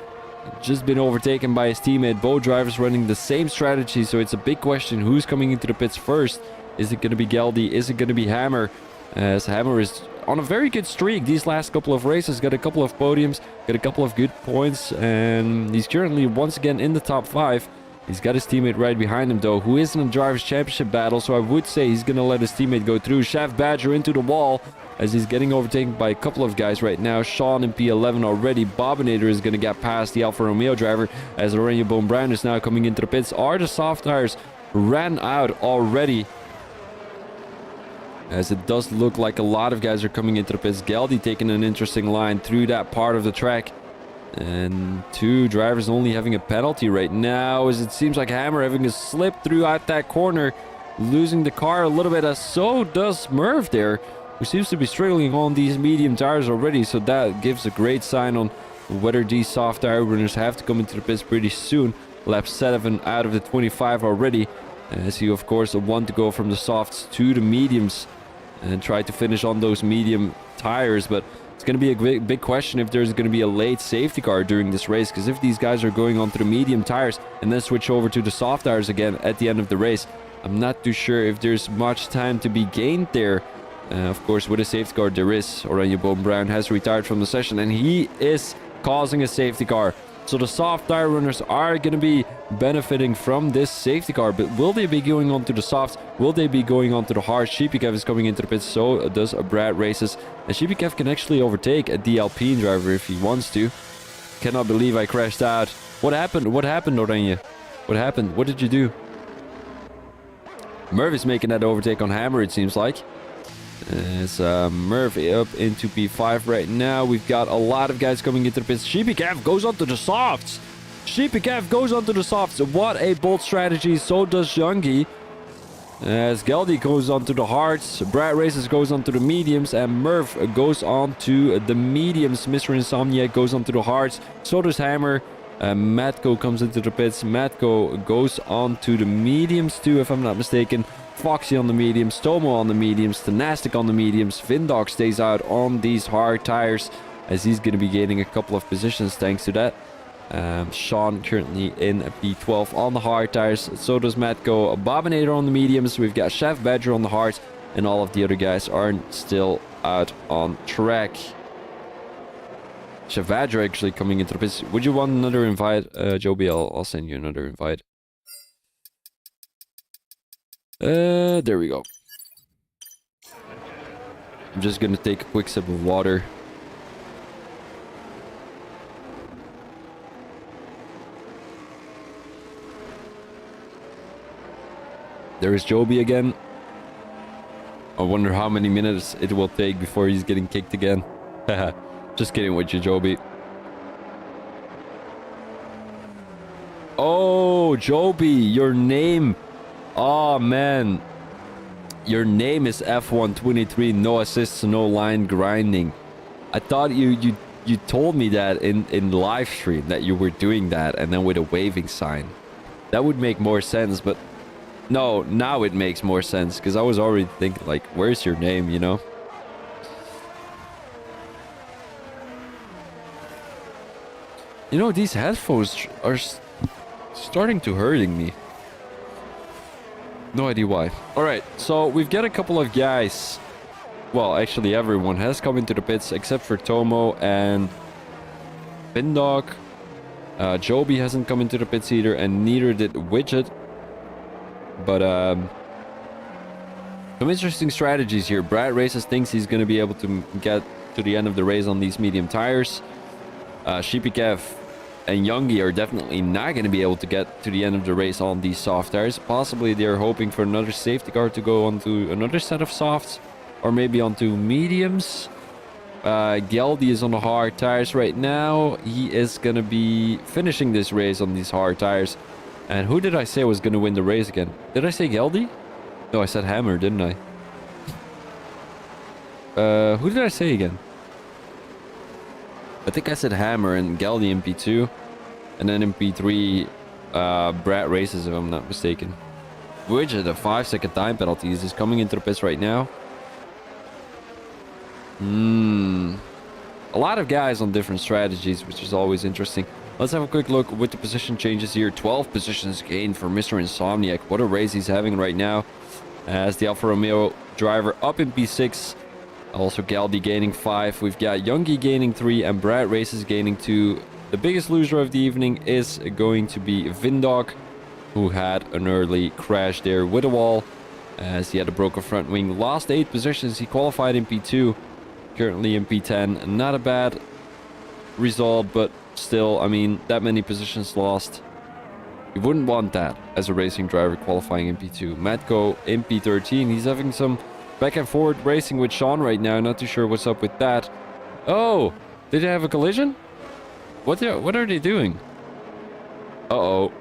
just been overtaken by his teammate. Both drivers running the same strategy. So it's a big question who's coming into the pits first. Is it going to be Geldy? Is it going to be Hammer? As Hammer is on a very good streak these last couple of races. Got a couple of podiums. Got a couple of good points. And he's currently once again in the top 5. He's got his teammate right behind him though, who is in a Drivers' Championship battle. So I would say he's going to let his teammate go through. Chef Badger into the wall as he's getting overtaken by a couple of guys right now. Sean in P11 already. Bobinator is going to get past the Alfa Romeo driver as Oranje Boom Brown is now coming into the pits. Are the soft tires ran out already? As it does look like a lot of guys are coming into the pits. Geldy taking an interesting line through that part of the track. And 2 drivers only having a penalty right now, as it seems like Hammer having a slip throughout that corner, losing the car a little bit, as so does Merv there, who seems to be struggling on these medium tires already. So that gives a great sign on whether these soft tire runners have to come into the pits pretty soon. Lap 7 out of the 25 already, as you of course want to go from the softs to the mediums and try to finish on those medium tires. But it's going to be a big question if there's going to be a late safety car during this race, because if these guys are going onto the medium tires and then switch over to the soft tires again at the end of the race, I'm not too sure if there's much time to be gained there. Of course, with a safety car there is. Oranje Boom Brown has retired from the session and he is causing a safety car. So the soft tire runners are going to be benefiting from this safety car. But will they be going on to the softs? Will they be going on to the hards? Sheepykev is coming into the pits. So does Brad Races. And Sheepykev can actually overtake a DLP driver if he wants to. Cannot believe I crashed out. What happened? What happened, Oranje? What happened? What did you do? Merv is making that overtake on Hammer, it seems like. It's Merv up into P5 right now. We've got a lot of guys coming into the pits. Sheepykev goes onto the softs. Sheepykev goes onto the softs. What a bold strategy. So does Youngie. As Geldy goes onto the hards. Brad Races goes onto the mediums. And Merv goes onto the mediums. Mr. Insomniac goes onto the hards. So does Hammer. Matko comes into the pits. Matko goes onto the mediums too, if I'm not mistaken. Foxy on the mediums, Tomo on the mediums, Tenastic on the mediums. Vindog stays out on these hard tires as he's going to be gaining a couple of positions thanks to that. Sean currently in P12 on the hard tires. So does Matko. Bobinator on the mediums. We've got Chef Badger on the hards. And all of the other guys are still out on track. Chef Badger actually coming into the pits. Would you want another invite, Joby? I'll send you another invite. There we go. I'm just gonna take a quick sip of water. There is Joby again. I wonder how many minutes it will take before he's getting kicked again. Just kidding with you, Joby. Oh, Joby, your name. Oh, man. Your name is F123. No assists, no line grinding. I thought you told me that in live stream that you were doing that and then with a waving sign. That would make more sense, but no, now it makes more sense because I was already thinking like, where's your name, you know? You know, these headphones are starting to hurting me. No idea why. Alright, so we've got a couple of guys. Well, actually everyone has come into the pits except for Tomo and Vindog. Joby hasn't come into the pits either, and neither did Widget. But some interesting strategies here. Brad Races thinks he's going to be able to get to the end of the race on these medium tires. Sheepykev and Youngie are definitely not going to be able to get to the end of the race on these soft tires. Possibly they're hoping for another safety car to go onto another set of softs, or maybe onto mediums. Geldy is on the hard tires right now. He is going to be finishing this race on these hard tires. And who did I say was going to win the race again? Did I say Geldy? No, I said Hammer, didn't I? Who did I say again? I think I said Hammer and Geldy in P2. And then in P3, Brad Races, if I'm not mistaken. Which is the 5-second time penalties is coming into the pits right now. A lot of guys on different strategies, which is always interesting. Let's have a quick look with the position changes here. 12 positions gained for Mr. Insomniac. What a race he's having right now. As the Alfa Romeo driver up in P6. Also Galdi gaining 5. We've got Youngie gaining 3 and Brad Races gaining 2. The biggest loser of the evening is going to be Vindog, who had an early crash there with a wall, as he had a broken front wing. Lost 8 positions. He qualified in P2. Currently in P10. Not a bad result, but still, I mean, that many positions lost. You wouldn't want that as a racing driver qualifying in P2. Matko in P13. He's having some back and forward racing with Sean right now. Not too sure what's up with that. Oh, did they have a collision? What are they doing? Uh-oh.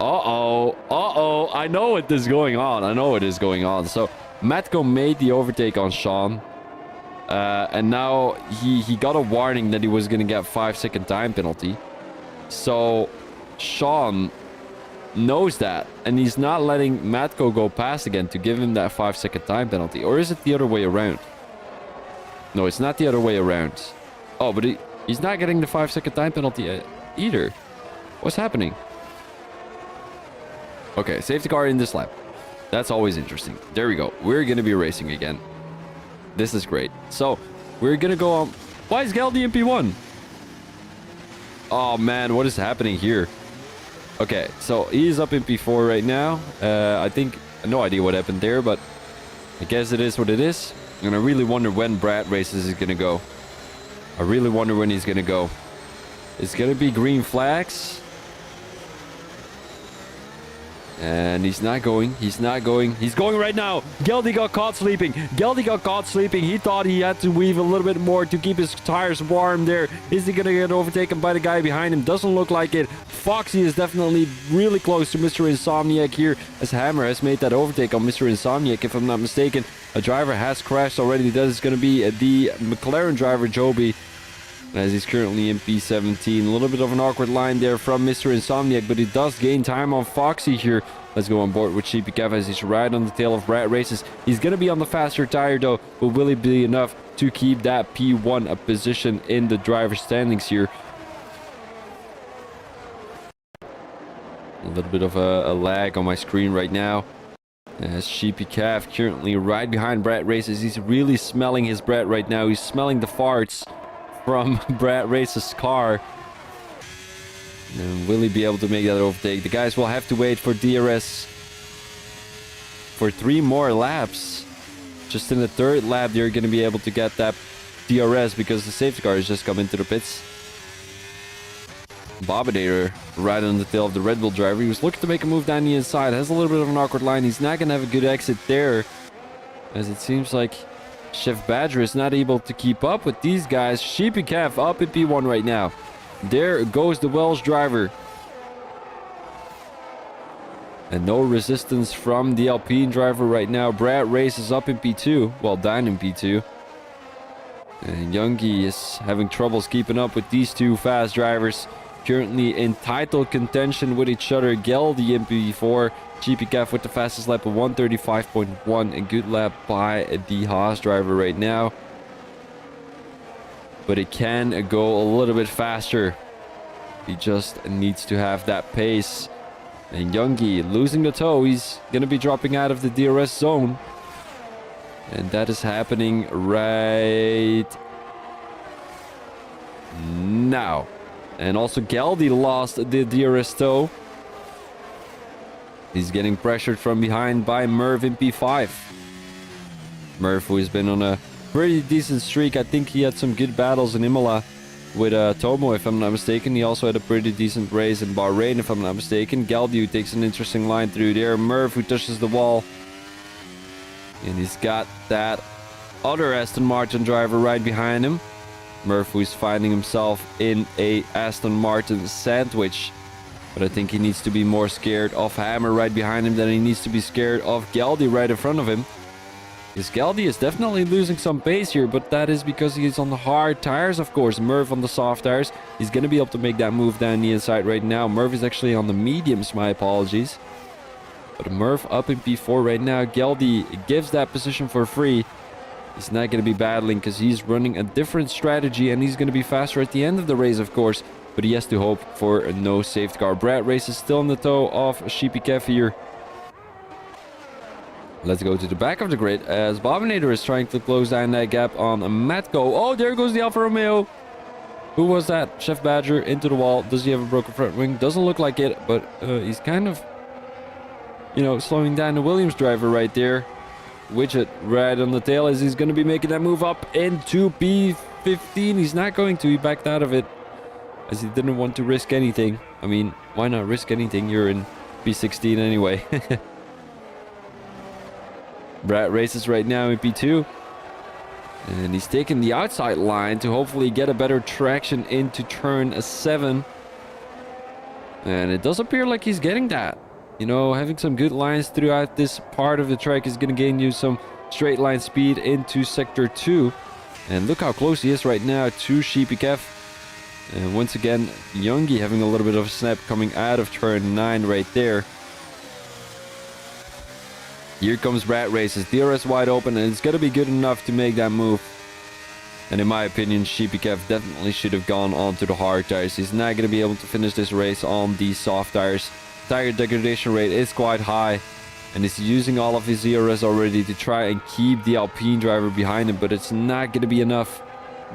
Uh-oh. I know what is going on. I know what is going on. So Matko made the overtake on Sean. And now he got a warning that he was going to get 5-second time penalty. So Sean knows that. And he's not letting Matko go past again to give him that 5-second time penalty. Or is it the other way around? No, it's not the other way around. Oh, but he's not getting the 5-second time penalty either. What's happening? Okay, safety car in this lap. That's always interesting. There we go. We're going to be racing again. This is great. So, we're going to go on... Why is Galdi in P1? Oh, man. What is happening here? Okay, so he's up in P4 right now. I think... No idea what happened there, but... I guess it is what it is. And I really wonder when Brad Races is going to go. I really wonder when he's going to go. It's going to be green flags. And he's not going. He's not going. He's going right now. Galdi got caught sleeping. Galdi got caught sleeping. He thought he had to weave a little bit more to keep his tires warm there. Is he going to get overtaken by the guy behind him? Doesn't look like it. Foxy is definitely really close to Mr. Insomniac here, as Hammer has made that overtake on Mr. Insomniac, if I'm not mistaken. A driver has crashed already. That is going to be the McLaren driver, Joby, as he's currently in P17. A little bit of an awkward line there from Mr. Insomniac, but he does gain time on Foxy here. Let's go on board with Sheepy Kev as he's right on the tail of Brad Races. He's going to be on the faster tire though, but will he be enough to keep that P1 position in the driver's standings here? A little bit of a lag on my screen right now. As Sheepy Kev currently right behind Brad Races. He's really smelling his breath right now. He's smelling the farts from Brad Race's car. And will he be able to make that overtake? The guys will have to wait for DRS for 3 more laps. Just in the 3rd lap, they're going to be able to get that DRS because the safety car has just come into the pits. Bobadator right on the tail of the Red Bull driver. He was looking to make a move down the inside. Has a little bit of an awkward line. He's not going to have a good exit there, as it seems like Chef Badger is not able to keep up with these guys. Sheepy Kev up in P1 right now. There goes the Welsh driver. And no resistance from the Alpine driver right now. Brad Races up in P2. Well, down in P2. And Youngie is having troubles keeping up with these two fast drivers. Currently in title contention with each other. Galdi in P4. GP Kev with the fastest lap of 135.1. A good lap by the Haas driver right now. But it can go a little bit faster. He just needs to have that pace. And Youngie losing the toe. He's going to be dropping out of the DRS zone. And that is happening right now. And also Galdi lost the DRS toe. He's getting pressured from behind by Merv in P5. Merv, who has been on a pretty decent streak. I think he had some good battles in Imola with Tomo, if I'm not mistaken. He also had a pretty decent race in Bahrain, if I'm not mistaken. Galdi, who takes an interesting line through there. Merv, who touches the wall. And he's got that other Aston Martin driver right behind him. Merv, who is finding himself in a Aston Martin sandwich. But I think he needs to be more scared of Hammer right behind him than he needs to be scared of Galdi right in front of him. Because Geldy is definitely losing some pace here, but that is because he's on the hard tires, of course. Merv on the soft tires. He's going to be able to make that move down the inside right now. Merv is actually on the mediums, my apologies. But Merv up in P4 right now. Geldy gives that position for free. He's not going to be battling because he's running a different strategy, and he's going to be faster at the end of the race, of course. But he has to hope for no safety car. Brad Race is still in the toe of Sheepy Kev here. Let's go to the back of the grid as Bobinator is trying to close down that gap on Matko. Oh, there goes the Alfa Romeo. Who was that? Chef Badger into the wall. Does he have a broken front wing? Doesn't look like it, but he's kind of, you know, slowing down the Williams driver right there. Widget right on the tail as he's going to be making that move up into P15. He's not going to. He backed out of it as he didn't want to risk anything. I mean, why not risk anything? You're in P16 anyway. Brad races right now in P2. And he's taking the outside line to hopefully get a better traction into turn 7. And it does appear like he's getting that. You know, having some good lines throughout this part of the track is going to gain you some straight line speed into sector 2. And look how close he is right now to Sheepy Kev. And once again, Youngie having a little bit of a snap coming out of turn 9 right there. Here comes Brad Races. DRS wide open, and it's going to be good enough to make that move. And in my opinion, Sheepy Kev definitely should have gone onto the hard tires. He's not going to be able to finish this race on these soft tires. Tire degradation rate is quite high. And he's using all of his DRS already to try and keep the Alpine driver behind him. But it's not going to be enough.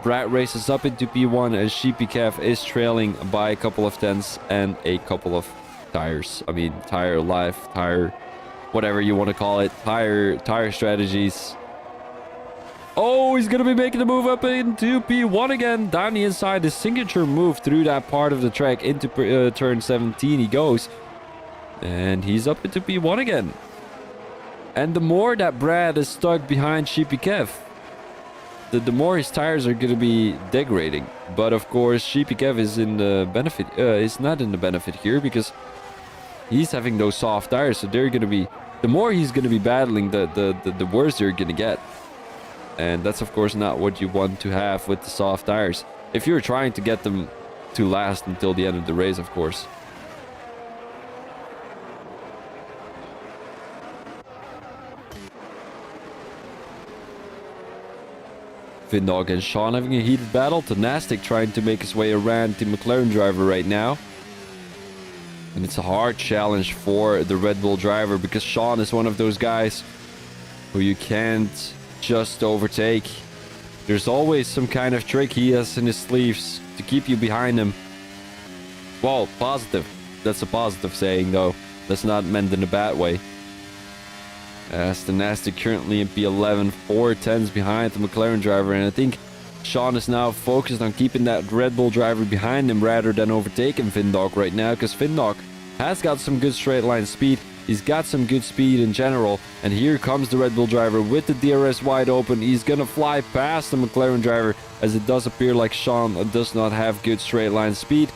Brad races up into P1 as Sheepy Kev is trailing by a couple of tenths and a couple of tires. I mean, tire life, tire... whatever you want to call it. Tire strategies. Oh, he's going to be making the move up into P1 again. Down the inside, his signature move through that part of the track into turn 17 he goes. And he's up into P1 again. And the more that Brad is stuck behind Sheepy Kev, the more his tires are going to be degrading. But of course, Sheepy Kev is in the benefit. Is not in the benefit here because he's having those soft tires. So they're going to be... the more he's going to be battling, the worse they're going to get. And that's, of course, not what you want to have with the soft tires. If you're trying to get them to last until the end of the race, of course. Vindog and Sean having a heated battle. Tenastic trying to make his way around the McLaren driver right now. And it's a hard challenge for the Red Bull driver because Sean is one of those guys who you can't just overtake. There's always some kind of trick he has in his sleeves to keep you behind him. Well, positive. That's a positive saying though. That's not meant in a bad way. As Tenastic currently in P11, 4 tenths behind the McLaren driver, and I think Sean is now focused on keeping that Red Bull driver behind him rather than overtaking Vindog right now, because Vindog has got some good straight line speed. He's got some good speed in general, and here comes the Red Bull driver with the DRS wide open. He's gonna fly past the McLaren driver, as it does appear like Sean does not have good straight line speed.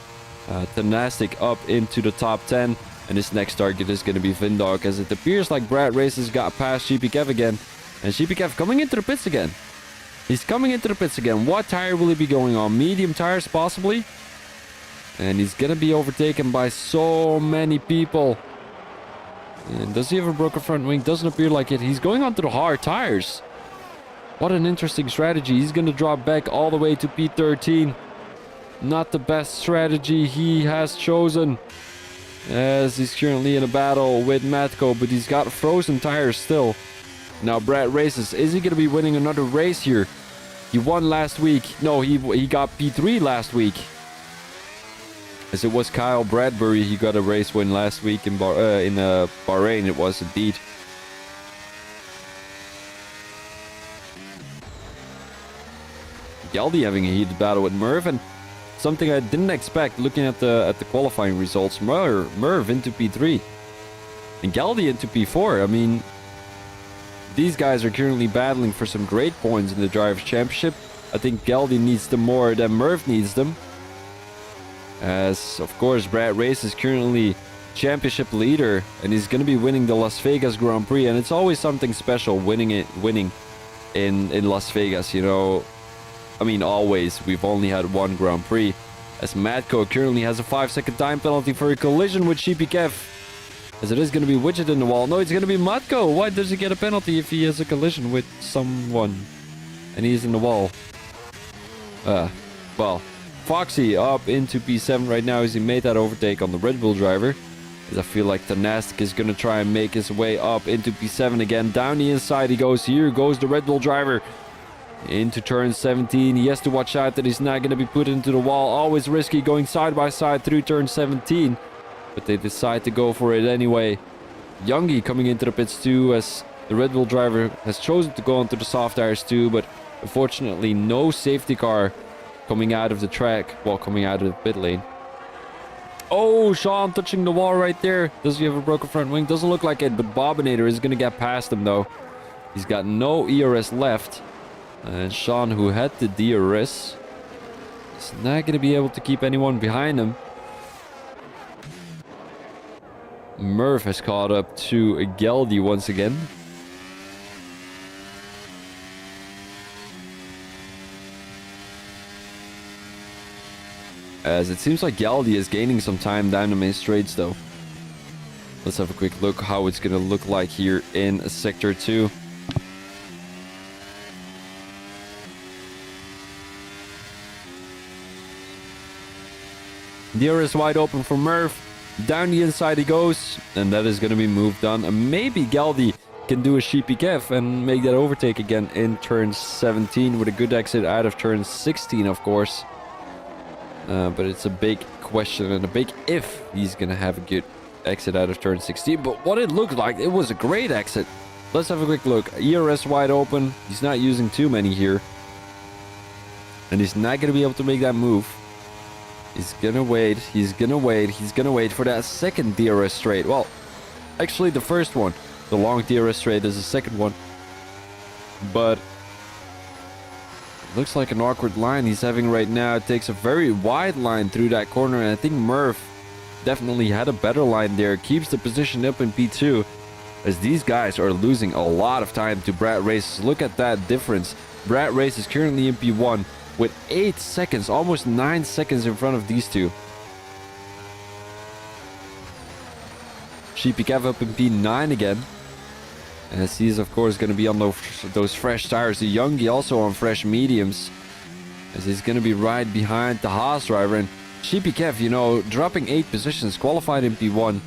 Tenastic up into the top 10, and his next target is going to be Vindog, as it appears like Brad Races got past Sheepy Kev again, and Sheepy Kev coming into the pits again. He's coming into the pits again. What tire will he be going on? Medium tires possibly, and he's going to be overtaken by so many people. And does he have a broken front wing? Doesn't appear like it. He's going onto the hard tires. What an interesting strategy. He's going to drop back all the way to P13. Not the best strategy he has chosen, as he's currently in a battle with Matko, but he's got frozen tires still. Now Brad Races, is he going to be winning another race here? He won last week. No, he got P3 last week. As it was Kyle Bradbury, he got a race win last week in Bahrain. It was indeed. Geldy having a heated battle with Merv, and something I didn't expect looking at the qualifying results. Merv into P3 and Geldy into P4. I mean, these guys are currently battling for some great points in the Drivers' Championship. I think Geldy needs them more than Merv needs them. As, of course, Brad Race is currently championship leader, and he's going to be winning the Las Vegas Grand Prix, and it's always something special winning in Las Vegas, you know. I mean, always. We've only had one Grand Prix, as Matko currently has a 5-second time penalty for a collision with Sheepy Kev, as it is going to be Widget in the wall. No, it's going to be Matko. Why does he get a penalty if he has a collision with someone and he's in the wall? Well, Foxy up into P7 right now as he made that overtake on the Red Bull driver. As I feel like Thanastic is going to try and make his way up into P7 again. Down the inside he goes. Here goes the Red Bull driver into turn 17. He has to watch out that he's not going to be put into the wall. Always risky going side by side through turn 17. But they decide to go for it anyway. Youngie coming into the pits too, as the Red Bull driver has chosen to go onto the soft tires too. But unfortunately, no safety car coming out of the track. Well, coming out of the pit lane. Oh, Sean touching the wall right there. Does he have a broken front wing? Doesn't look like it, but Bobinator is going to get past him though. He's got no ERS left. And Sean, who had the DRS, is not going to be able to keep anyone behind him. Murph has caught up to Geldy once again. As it seems like Geldy is gaining some time down the main straights though. Let's have a quick look how it's going to look like here in Sector 2. DRS wide open for Murph. Down the inside he goes. And that is going to be moved on. And maybe Geldy can do a Sheepy Kev and make that overtake again in turn 17 with a good exit out of turn 16, of course. But it's a big question and a big if he's going to have a good exit out of turn 16. But what it looked like, it was a great exit. Let's have a quick look. ERS wide open. He's not using too many here. And he's not going to be able to make that move. He's going to wait. He's going to wait. He's going to wait for that second DRS straight. Well, actually the first one. The long DRS straight is the second one. But looks like an awkward line he's having right now. It takes a very wide line through that corner, and I think Murph definitely had a better line there. Keeps the position up in P2, as these guys are losing a lot of time to Brad Races. Look at that difference. Brad Race is currently in P1 with 8 seconds, almost 9 seconds in front of these two. Sheepy Kev up in P9 again. As he's of course going to be on those fresh tires. The Youngie also on fresh mediums, as he's going to be right behind the Haas driver. And Sheepy Kev, you know, dropping 8 positions, qualified in P1.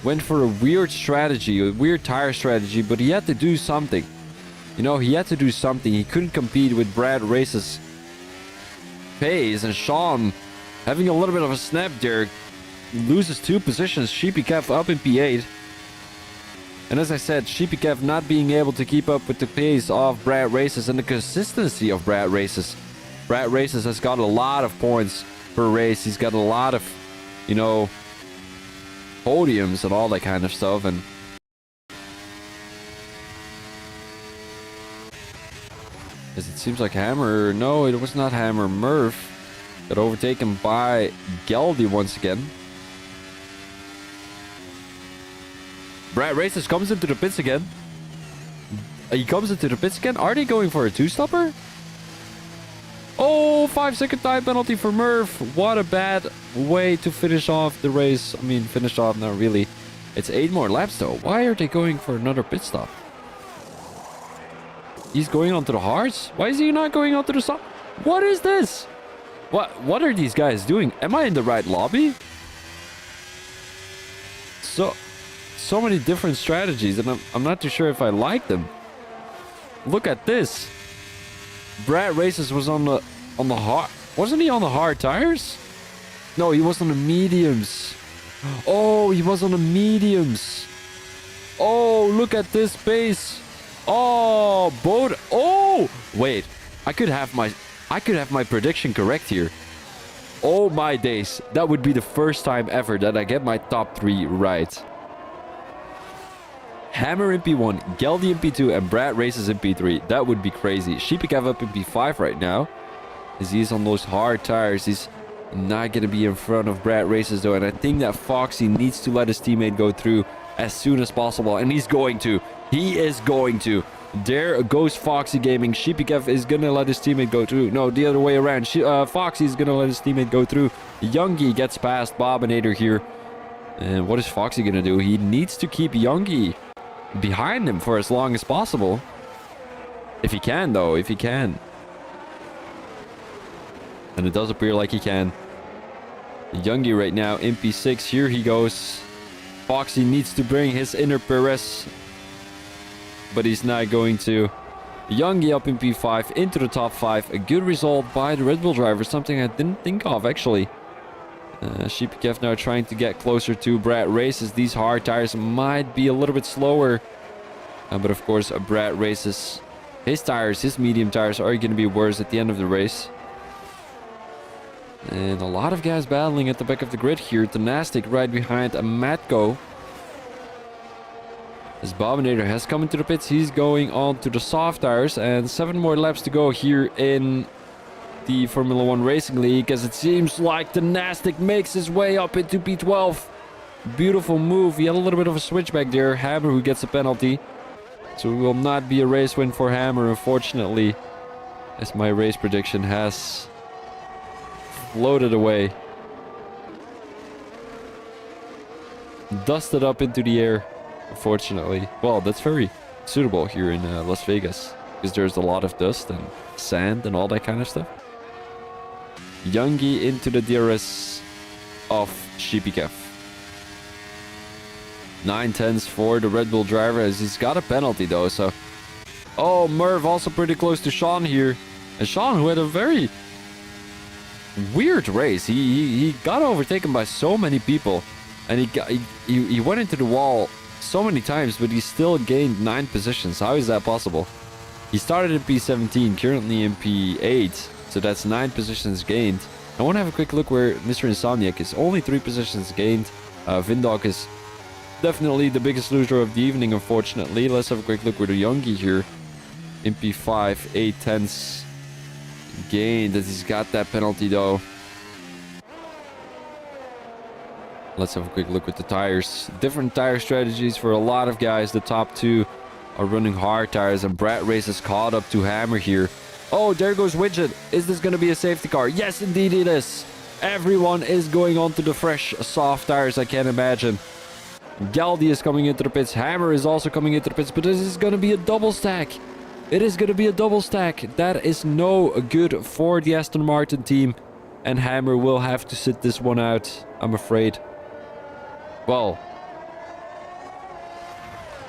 Went for a weird strategy, a weird tire strategy, but he had to do something. You know, he had to do something. He couldn't compete with Brad Race's pace. And Sean, having a little bit of a snap there, loses 2 positions. Sheepy Kev up in P8. And as I said, Sheepy Kev not being able to keep up with the pace of Brad Races and the consistency of Brad Races. Brad Races has got a lot of points per race. He's got a lot of, you know, podiums and all that kind of stuff. And as it seems like Hammer, no, it was not Hammer. Murph got overtaken by Geldy once again. Brad Races comes into the pits again. He comes into the pits again. Are they going for a 2-stopper? Oh, 5-second time penalty for Murph. What a bad way to finish off the race. I mean, finish off, not really. It's 8 more laps though. Why are they going for another pit stop? He's going onto the hards? Why is he not going onto the stop? What is this? What are these guys doing? Am I in the right lobby? So many different strategies, and I'm not too sure if I like them. Look at this. Brad Races was on the hard. Wasn't he on the hard tires? No, he was on the mediums. Oh, he was on the mediums. Oh, look at this pace. Oh, both. Oh, wait. I could have my prediction correct here. Oh my days. That would be the first time ever that I get my top 3 right. Hammer in P1, Geldy in P2, and Brad Races in P3. That would be crazy. Sheepy Kev up in P5 right now, as he's on those hard tires. He's Not going to be in front of Brad Races, though. And I think that Foxy needs to let his teammate go through as soon as possible. And he's going to. He is going to. There goes Foxy Gaming. SheepyKev is going to let his teammate go through. No, the other way around. Foxy is going to let his teammate go through. Youngie gets past Bobinator here. And what is Foxy going to do? He needs to keep Youngie behind him for as long as possible. If he can, though. If he can. And it does appear like he can. Youngie right now in P6. Here he goes. Foxy needs to bring his inner Perez. But he's not going to. Youngie up in P5 into the top 5. A good result by the Red Bull driver. Something I didn't think of, actually. SheepyKev now trying to get closer to Brad Races. These hard tires might be a little bit slower. But of course, Brad Races. His tires, his medium tires, are going to be worse at the end of the race. And a lot of guys battling at the back of the grid here. Dynastic right behind Matko. As Bobinator has come into the pits, he's going on to the soft tires. And 7 more laps to go here in the Formula 1 Racing League. As it seems like Dynastic makes his way up into P12. Beautiful move. He had a little bit of a switchback there. Hammer who gets a penalty. So it will not be a race win for Hammer, unfortunately. As my race prediction has floated away. Dusted up into the air, unfortunately. Well, that's very suitable here in Las Vegas. Because there's a lot of dust and sand and all that kind of stuff. Youngie into the DRS of SheepyKev. 9/10 for the Red Bull driver as he's got a penalty though, so... Oh, Merv also pretty close to Sean here. And Sean, who had a very weird race. He got overtaken by so many people. And he went into the wall so many times, but he still gained 9 positions. How is that possible? He started in P17, currently in P8. So that's 9 positions gained. I want to have a quick look where Mr. Insomniac is. Only 3 positions gained. Vindog is definitely the biggest loser of the evening, unfortunately. Let's have a quick look with the Youngie here. In P5, 8/10 gained. That he's got that penalty though. Let's have a quick look with the tires. Different tire strategies for a lot of guys. The top 2 are running hard tires, and Brad Races caught up to Hammer here. Oh, there goes Widget. Is this going to be a safety car? Yes, indeed it is. Everyone is going on to the fresh, soft tires, I can't imagine. Galdi is coming into the pits. Hammer is also coming into the pits, but this is going to be a double stack. It is going to be a double stack. That is no good for the Aston Martin team. And Hammer will have to sit this one out, I'm afraid. Well,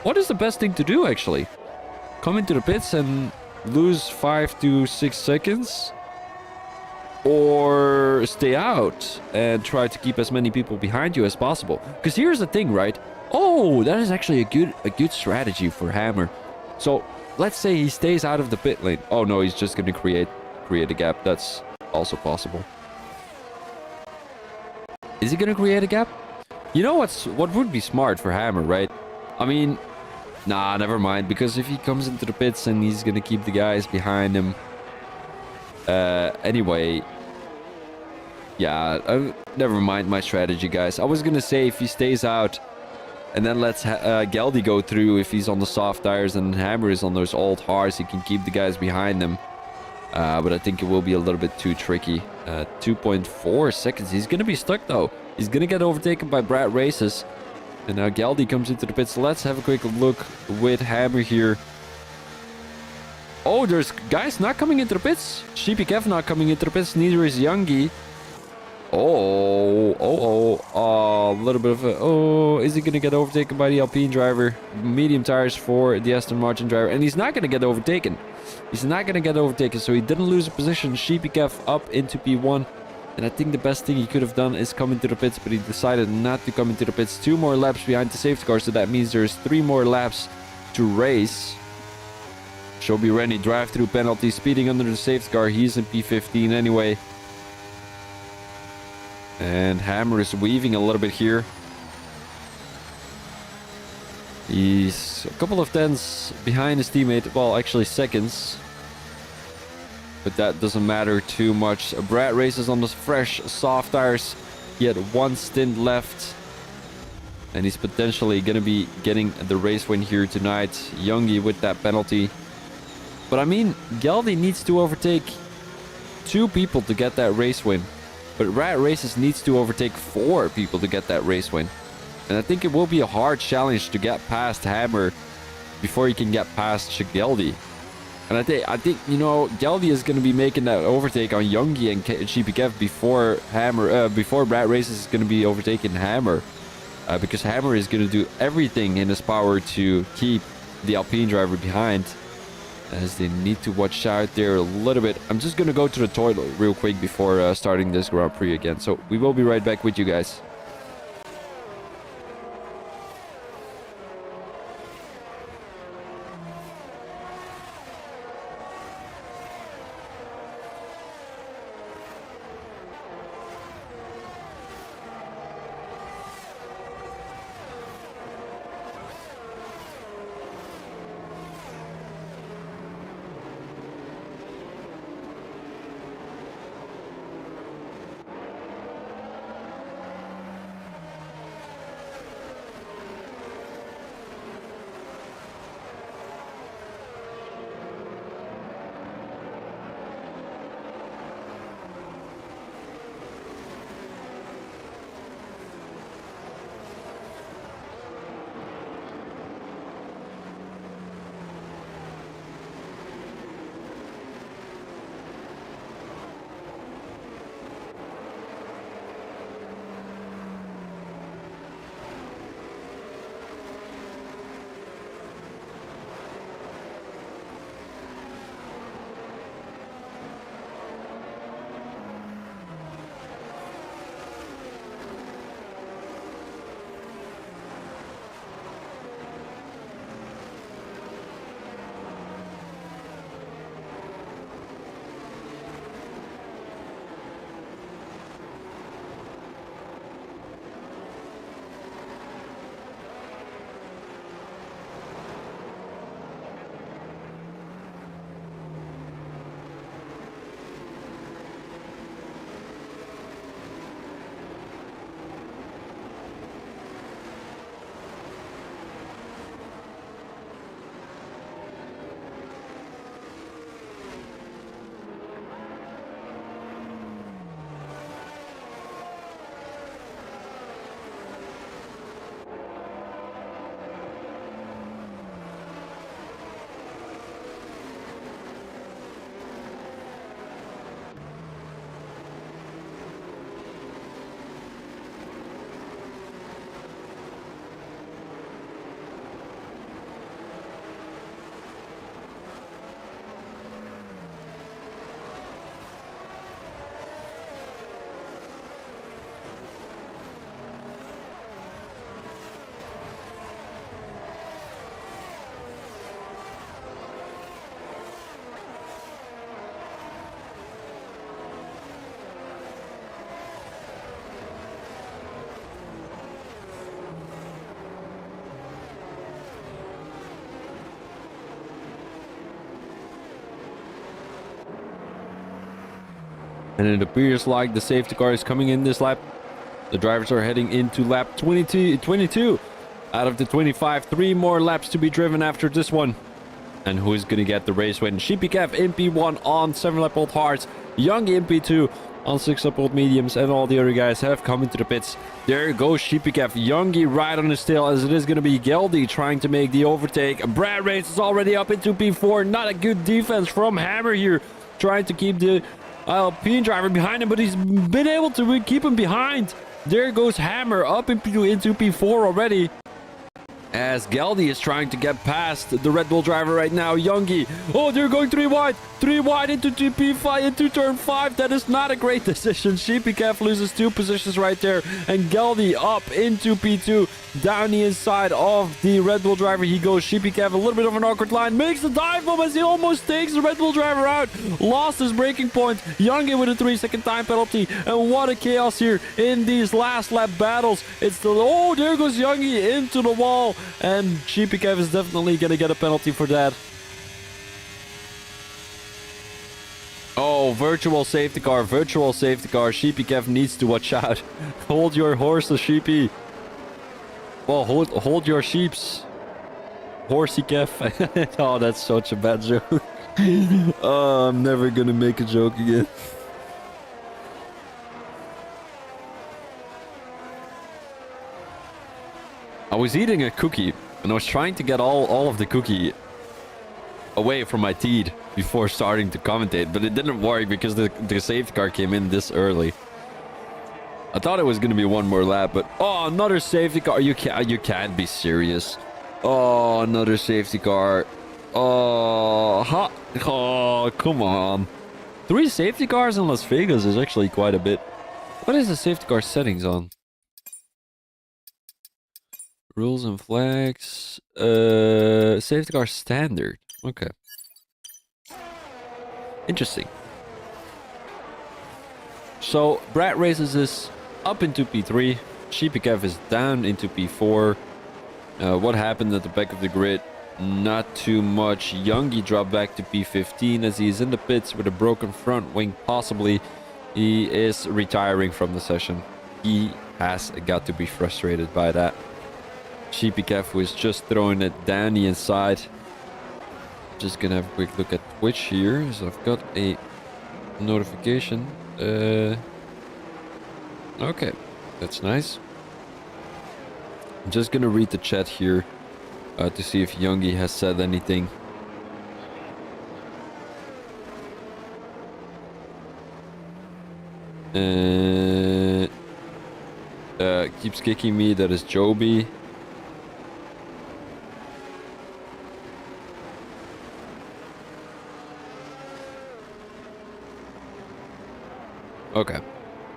what is the best thing to do, actually? Come into the pits and lose 5 to 6 seconds? Or stay out and try to keep as many people behind you as possible? Because here's the thing, right? Oh, that is actually a good strategy for Hammer. So let's say he stays out of the pit lane. Oh no, he's just going to create a gap. That's also possible. Is he going to create a gap? You know what would be smart for Hammer, right? I mean, nah, never mind. Because if he comes into the pits and he's going to keep the guys behind him. Anyway. Yeah, never mind my strategy, guys. I was going to say if he stays out and then let's Galdi go through if he's on the soft tires and Hammer is on those old hards, he can keep the guys behind him. But I think it will be a little bit too tricky. 2.4 seconds. He's going to be stuck, though. He's going to get overtaken by Brad Races. And now Galdi comes into the pits. Let's have a quick look with Hammer here. Oh, there's guys not coming into the pits. SheepyKev not coming into the pits. Neither is Youngie. A little bit of a... Oh, is he going to get overtaken by the Alpine driver? Medium tires for the Aston Martin driver. And he's not going to get overtaken. He's not going to get overtaken, so he didn't lose a position. SheepyKev up into P1. And I think the best thing he could have done is come into the pits, but he decided not to come into the pits. 2 more laps behind the safety car, so that means there's 3 more laps to race. Shobi Rennie drive-through penalty, speeding under the safety car. He's in P15 anyway. And Hammer is weaving a little bit here. He's a couple of tenths behind his teammate. Well, actually seconds. but that doesn't matter too much. Brad races on the fresh soft tires. He had one stint left, and he's potentially going to be getting the race win here tonight. Youngie with that penalty. But I mean, Geldy needs to overtake 2 people to get that race win. But Rat Races needs to overtake 4 people to get that race win. And I think it will be a hard challenge to get past Hammer before he can get past Geldy. And I think you know, Geldy is going to be making that overtake on Youngie and Sheepy Kev before Rat Races is going to be overtaking Hammer. Because Hammer is going to do everything in his power to keep the Alpine driver behind, as they need to watch out there a little bit. I'm just going to go to the toilet real quick before starting this Grand Prix again. So we will be right back with you guys. And it appears like the safety car is coming in this lap. The drivers are heading into lap 22 out of the 25. 3 more laps to be driven after this one. And who is going to get the race win? Sheepy Kev in P1 on 7-lap old hards. Youngie in P2 on 6-lap old mediums. And all the other guys have come into the pits. There goes Sheepy Kev. Youngie right on his tail, as it is going to be Geldy trying to make the overtake. Brad Race is already up into P4. Not a good defense from Hammer here, trying to keep the Alpine driver behind him, but he's been able to keep him behind. There goes Hammer up into P4 already, as Geldy is trying to get past the Red Bull driver right now. Youngie, oh, they're going 3 wide into P5, into turn 5. That is not a great decision. Sheepy Kev loses 2 positions right there, and Geldy up into P2, down the inside of the Red Bull driver. He goes. Sheepy Kev, a little bit of an awkward line, makes the dive bomb as he almost takes the Red Bull driver out. Lost his braking point. Youngie with a 3-second time penalty, and what a chaos here in these last lap battles. It's the, oh, there goes Youngie into the wall, and Sheepy Kev is definitely gonna get a penalty for that. Oh, virtual safety car, virtual safety car. Sheepy Kev needs to watch out. Hold your horses, Sheepy. Well, hold your sheeps. Horsey Kev. Oh, that's such a bad joke. Oh, I'm never gonna make a joke again. I was eating a cookie, and I was trying to get all of the cookie away from my teeth before starting to commentate, but it didn't work because the safety car came in this early. I thought it was going to be one more lap, but oh, another safety car. You can't be serious. Oh, another safety car. Oh, oh, come on. 3 safety cars in Las Vegas is actually quite a bit. What is the safety car settings on? Rules and flags. Safety car standard. Okay. Interesting. So, Brad Races is up into P3. Sheepy Kev is down into P4. What happened at the back of the grid? Not too much. Youngie dropped back to P15 as he's in the pits with a broken front wing, possibly. He is retiring from the session. He has got to be frustrated by that. Sheepy Kev was just throwing it down the inside. Just gonna have a quick look at Twitch here. So I've got a notification. Okay, that's nice. I'm just gonna read the chat here to see if Youngie has said anything. Keeps kicking me. That is Joby. Okay.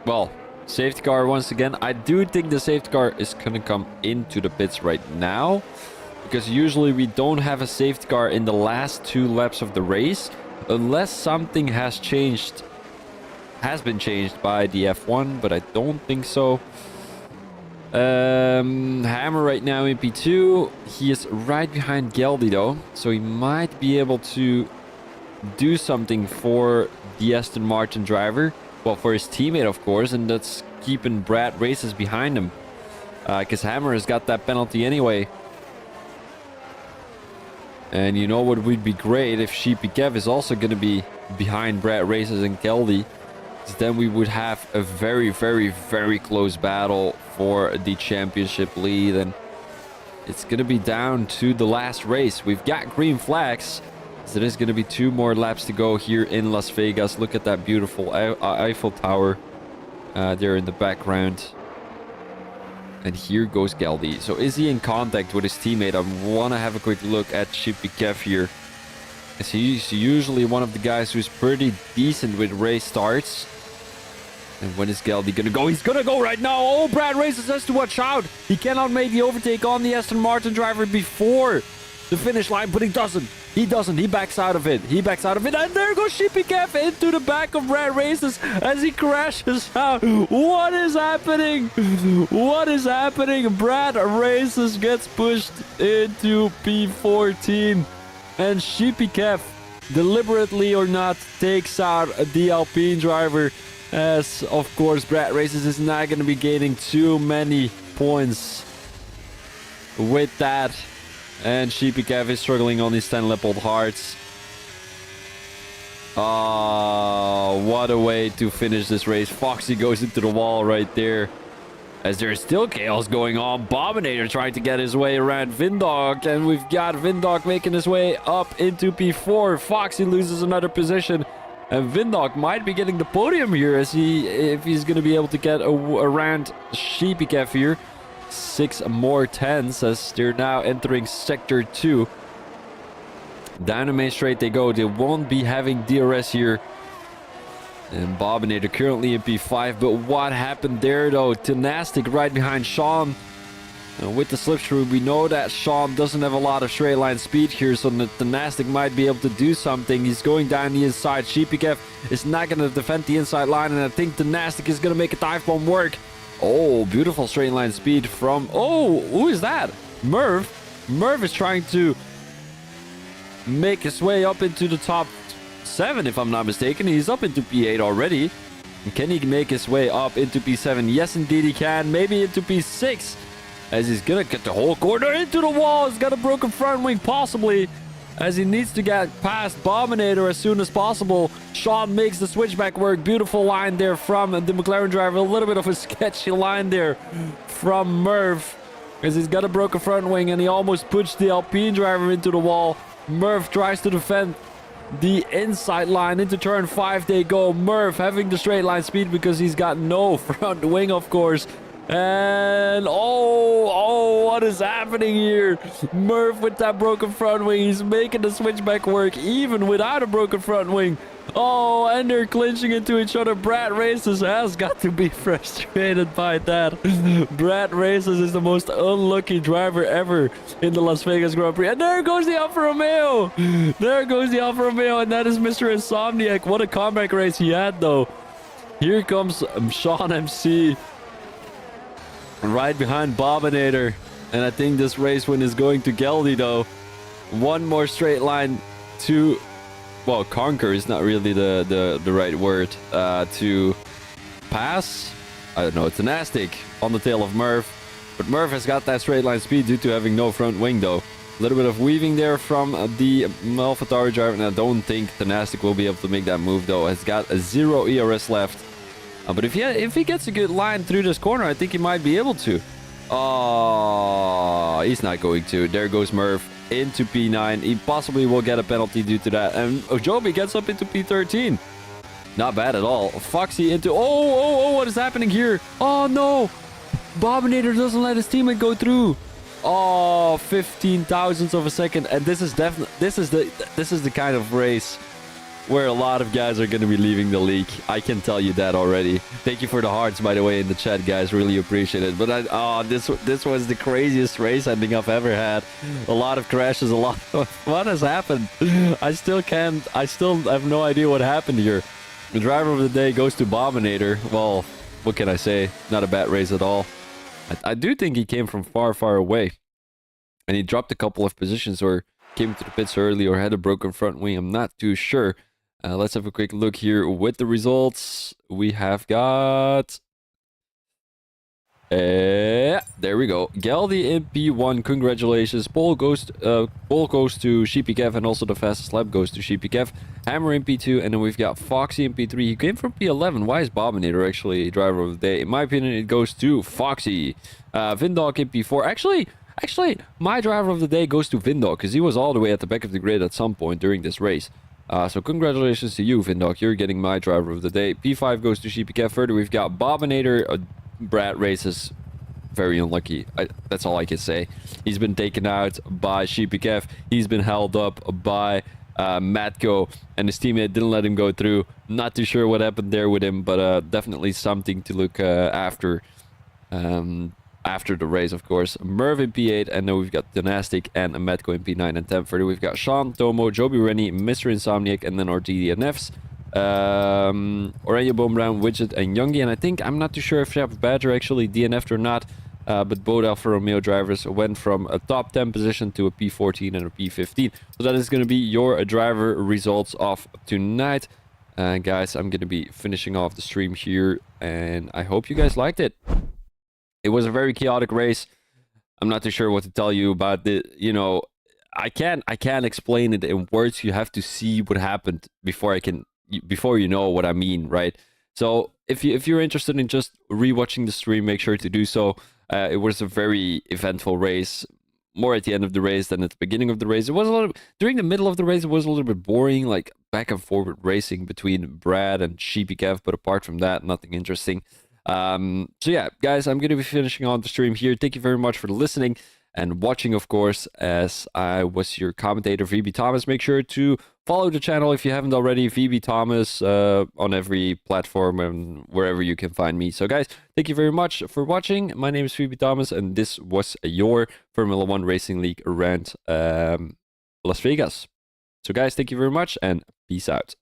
Well, safety car once again. I do think the safety car is gonna come into the pits right now, because usually we don't have a safety car in the last 2 laps of the race unless something has been changed by the F1, but I don't think so. Hammer right now in P2. He is right behind Geldy though, so he might be able to do something for the Aston Martin driver. Well, for his teammate, of course, and that's keeping Brad Races behind him. Because Hammer has got that penalty anyway. And you know what would be great if Sheepy Kev is also going to be behind Brad Races and Geldy. Then we would have a very, very, very close battle for the championship lead. And it's going to be down to the last race. We've got green flags. So there's going to be 2 more laps to go here in Las Vegas. Look at that beautiful Eiffel Tower there in the background. And here goes Geldy. So is he in contact with his teammate? I want to have a quick look at Sheepy Kev here. As he's usually one of the guys who's pretty decent with race starts. And when is Geldy going to go? He's going to go right now. Oh, Brad Races has to watch out. He cannot make the overtake on the Aston Martin driver before the finish line, but he doesn't. He doesn't. He backs out of it. He backs out of it. And there goes Sheepy Kev into the back of Brad Races as he crashes out. What is happening? What is happening? Brad Races gets pushed into P14. And Sheepy Kev, deliberately or not, takes out the Alpine driver. As, of course, Brad Races is not going to be gaining too many points with that. And Sheepy Kev is struggling on his 10-lap-old hearts. Oh, what a way to finish this race. Foxy goes into the wall right there. As there's still chaos going on. Bominator trying to get his way around Vindog. And we've got Vindog making his way up into P4. Foxy loses another position. And Vindog might be getting the podium here as if he's going to be able to get around Sheepy Kev here. 6 more 10s as they're now entering Sector 2. Down the main straight they go. They won't be having DRS here. And Bobbinator currently in P5. But what happened there though? Tenastic right behind Sean. And with the slipstream, we know that Sean doesn't have a lot of straight line speed here. So the Tenastic might be able to do something. He's going down the inside. Sheepy Kev is not going to defend the inside line. And I think Tenastic is going to make a dive bomb work. Oh, beautiful straight line speed from... Oh, who is that? Merv. Merv is trying to make his way up into the top P7, if I'm not mistaken. He's up into P8 already. Can he make his way up into P7? Yes, indeed he can. Maybe into P6. As he's gonna get the whole corner into the wall. He's got a broken front wing, possibly. As he needs to get past Bominator as soon as possible. Sean makes the switchback work. Beautiful line there from the McLaren driver. A little bit of a sketchy line there from Murph. As he's got a broken front wing and he almost pushed the Alpine driver into the wall. Murph tries to defend the inside line into turn 5. They go. Murph having the straight line speed because he's got no front wing, of course. And oh, what is happening here? Murph with that broken front wing. He's making the switchback work even without a broken front wing. Oh, and they're clinching into each other. Brad Races has got to be frustrated by that. Brad Races is the most unlucky driver ever in the Las Vegas Grand Prix. And there goes the Alfa Romeo. There goes the Alfa Romeo, and that is Mr. Insomniac. What a comeback race he had, though. Here comes Sean MC. Right behind Bominator. And I think this race win is going to Geldy, though. One more straight line to... Well, conquer is not really the right word. To pass? I don't know. It's an Aztec on the tail of Murph. But Murph has got that straight line speed due to having no front wing, though. A little bit of weaving there from the AlphaTauri driver. And I don't think the Nastic will be able to make that move, though. Has got a 0 ERS left. But if he gets a good line through this corner, I think he might be able to. Oh, he's not going to. There goes Murph into P9. He possibly will get a penalty due to that. And Ojobi gets up into P13. Not bad at all. Foxy into... Oh, what is happening here? Oh, no. Bominator doesn't let his teammate go through. Oh, 15 thousandths of a second. And this is definitely... This is the kind of race where a lot of guys are going to be leaving the league. I can tell you that already. Thank you for the hearts, by the way, in the chat, guys. Really appreciate it. But this was the craziest race ending I've ever had. A lot of crashes, a lot of... What has happened? I still have no idea what happened here. The driver of the day goes to Bominator. Well, what can I say? Not a bad race at all. I do think he came from far, far away. And he dropped a couple of positions or came to the pits early or had a broken front wing. I'm not too sure. Let's have a quick look here with the results. We have got... there we go. Geldy in P1. Congratulations. Pole goes to Sheepy Kev, and also the fastest lap goes to Sheepy Kev. Hammer in P2, and then we've got Foxy in P3. He came from P11. Why is Bominator actually driver of the day? In my opinion, it goes to Foxy. Vindog in P4. Actually, my driver of the day goes to Vindog, because he was all the way at the back of the grid at some point during this race. So congratulations to you, Vindog. You're getting my driver of the day. P5 goes to Sheepy Kev. Further, we've got Bominator. Brad Races. Very unlucky. That's all I can say. He's been taken out by Sheepy Kev. He's been held up by Matko, and his teammate didn't let him go through. Not too sure what happened there with him, but definitely something to look after. After the race, of course. Merv in P8, and then we've got Dynastic and Metco in P9 and 10. Further, we've got Sean, Tomo, Joby Rennie, Mr. Insomniac, and then our DNFs. Oranje Brown, Widget, and Youngie. And I think, I'm not too sure if Shep Badger actually DNF'd or not, but both Alfa Romeo drivers went from a top 10 position to a P14 and a P15. So that is going to be your driver results of tonight. Guys, I'm going to be finishing off the stream here, and I hope you guys liked it. It was a very chaotic race. I'm not too sure what to tell you about it. You know, I can't explain it in words. You have to see what happened before you know what I mean, right? So if you're interested in just rewatching the stream, make sure to do so. It was a very eventful race. More at the end of the race than at the beginning of the race. It was a little during the middle of the race. It was a little bit boring, like back and forward racing between Brad and Sheepy Kev. But apart from that, nothing interesting. So yeah, guys, I'm going to be finishing on the stream here. Thank you very much for listening and watching, of course, as I was your commentator, VB Thomas. Make sure to follow the channel if you haven't already, VB Thomas, on every platform and wherever you can find me. So guys, thank you very much for watching. My name is VB Thomas, and this was your Formula 1 Racing League around Las Vegas. So guys, thank you very much, and peace out.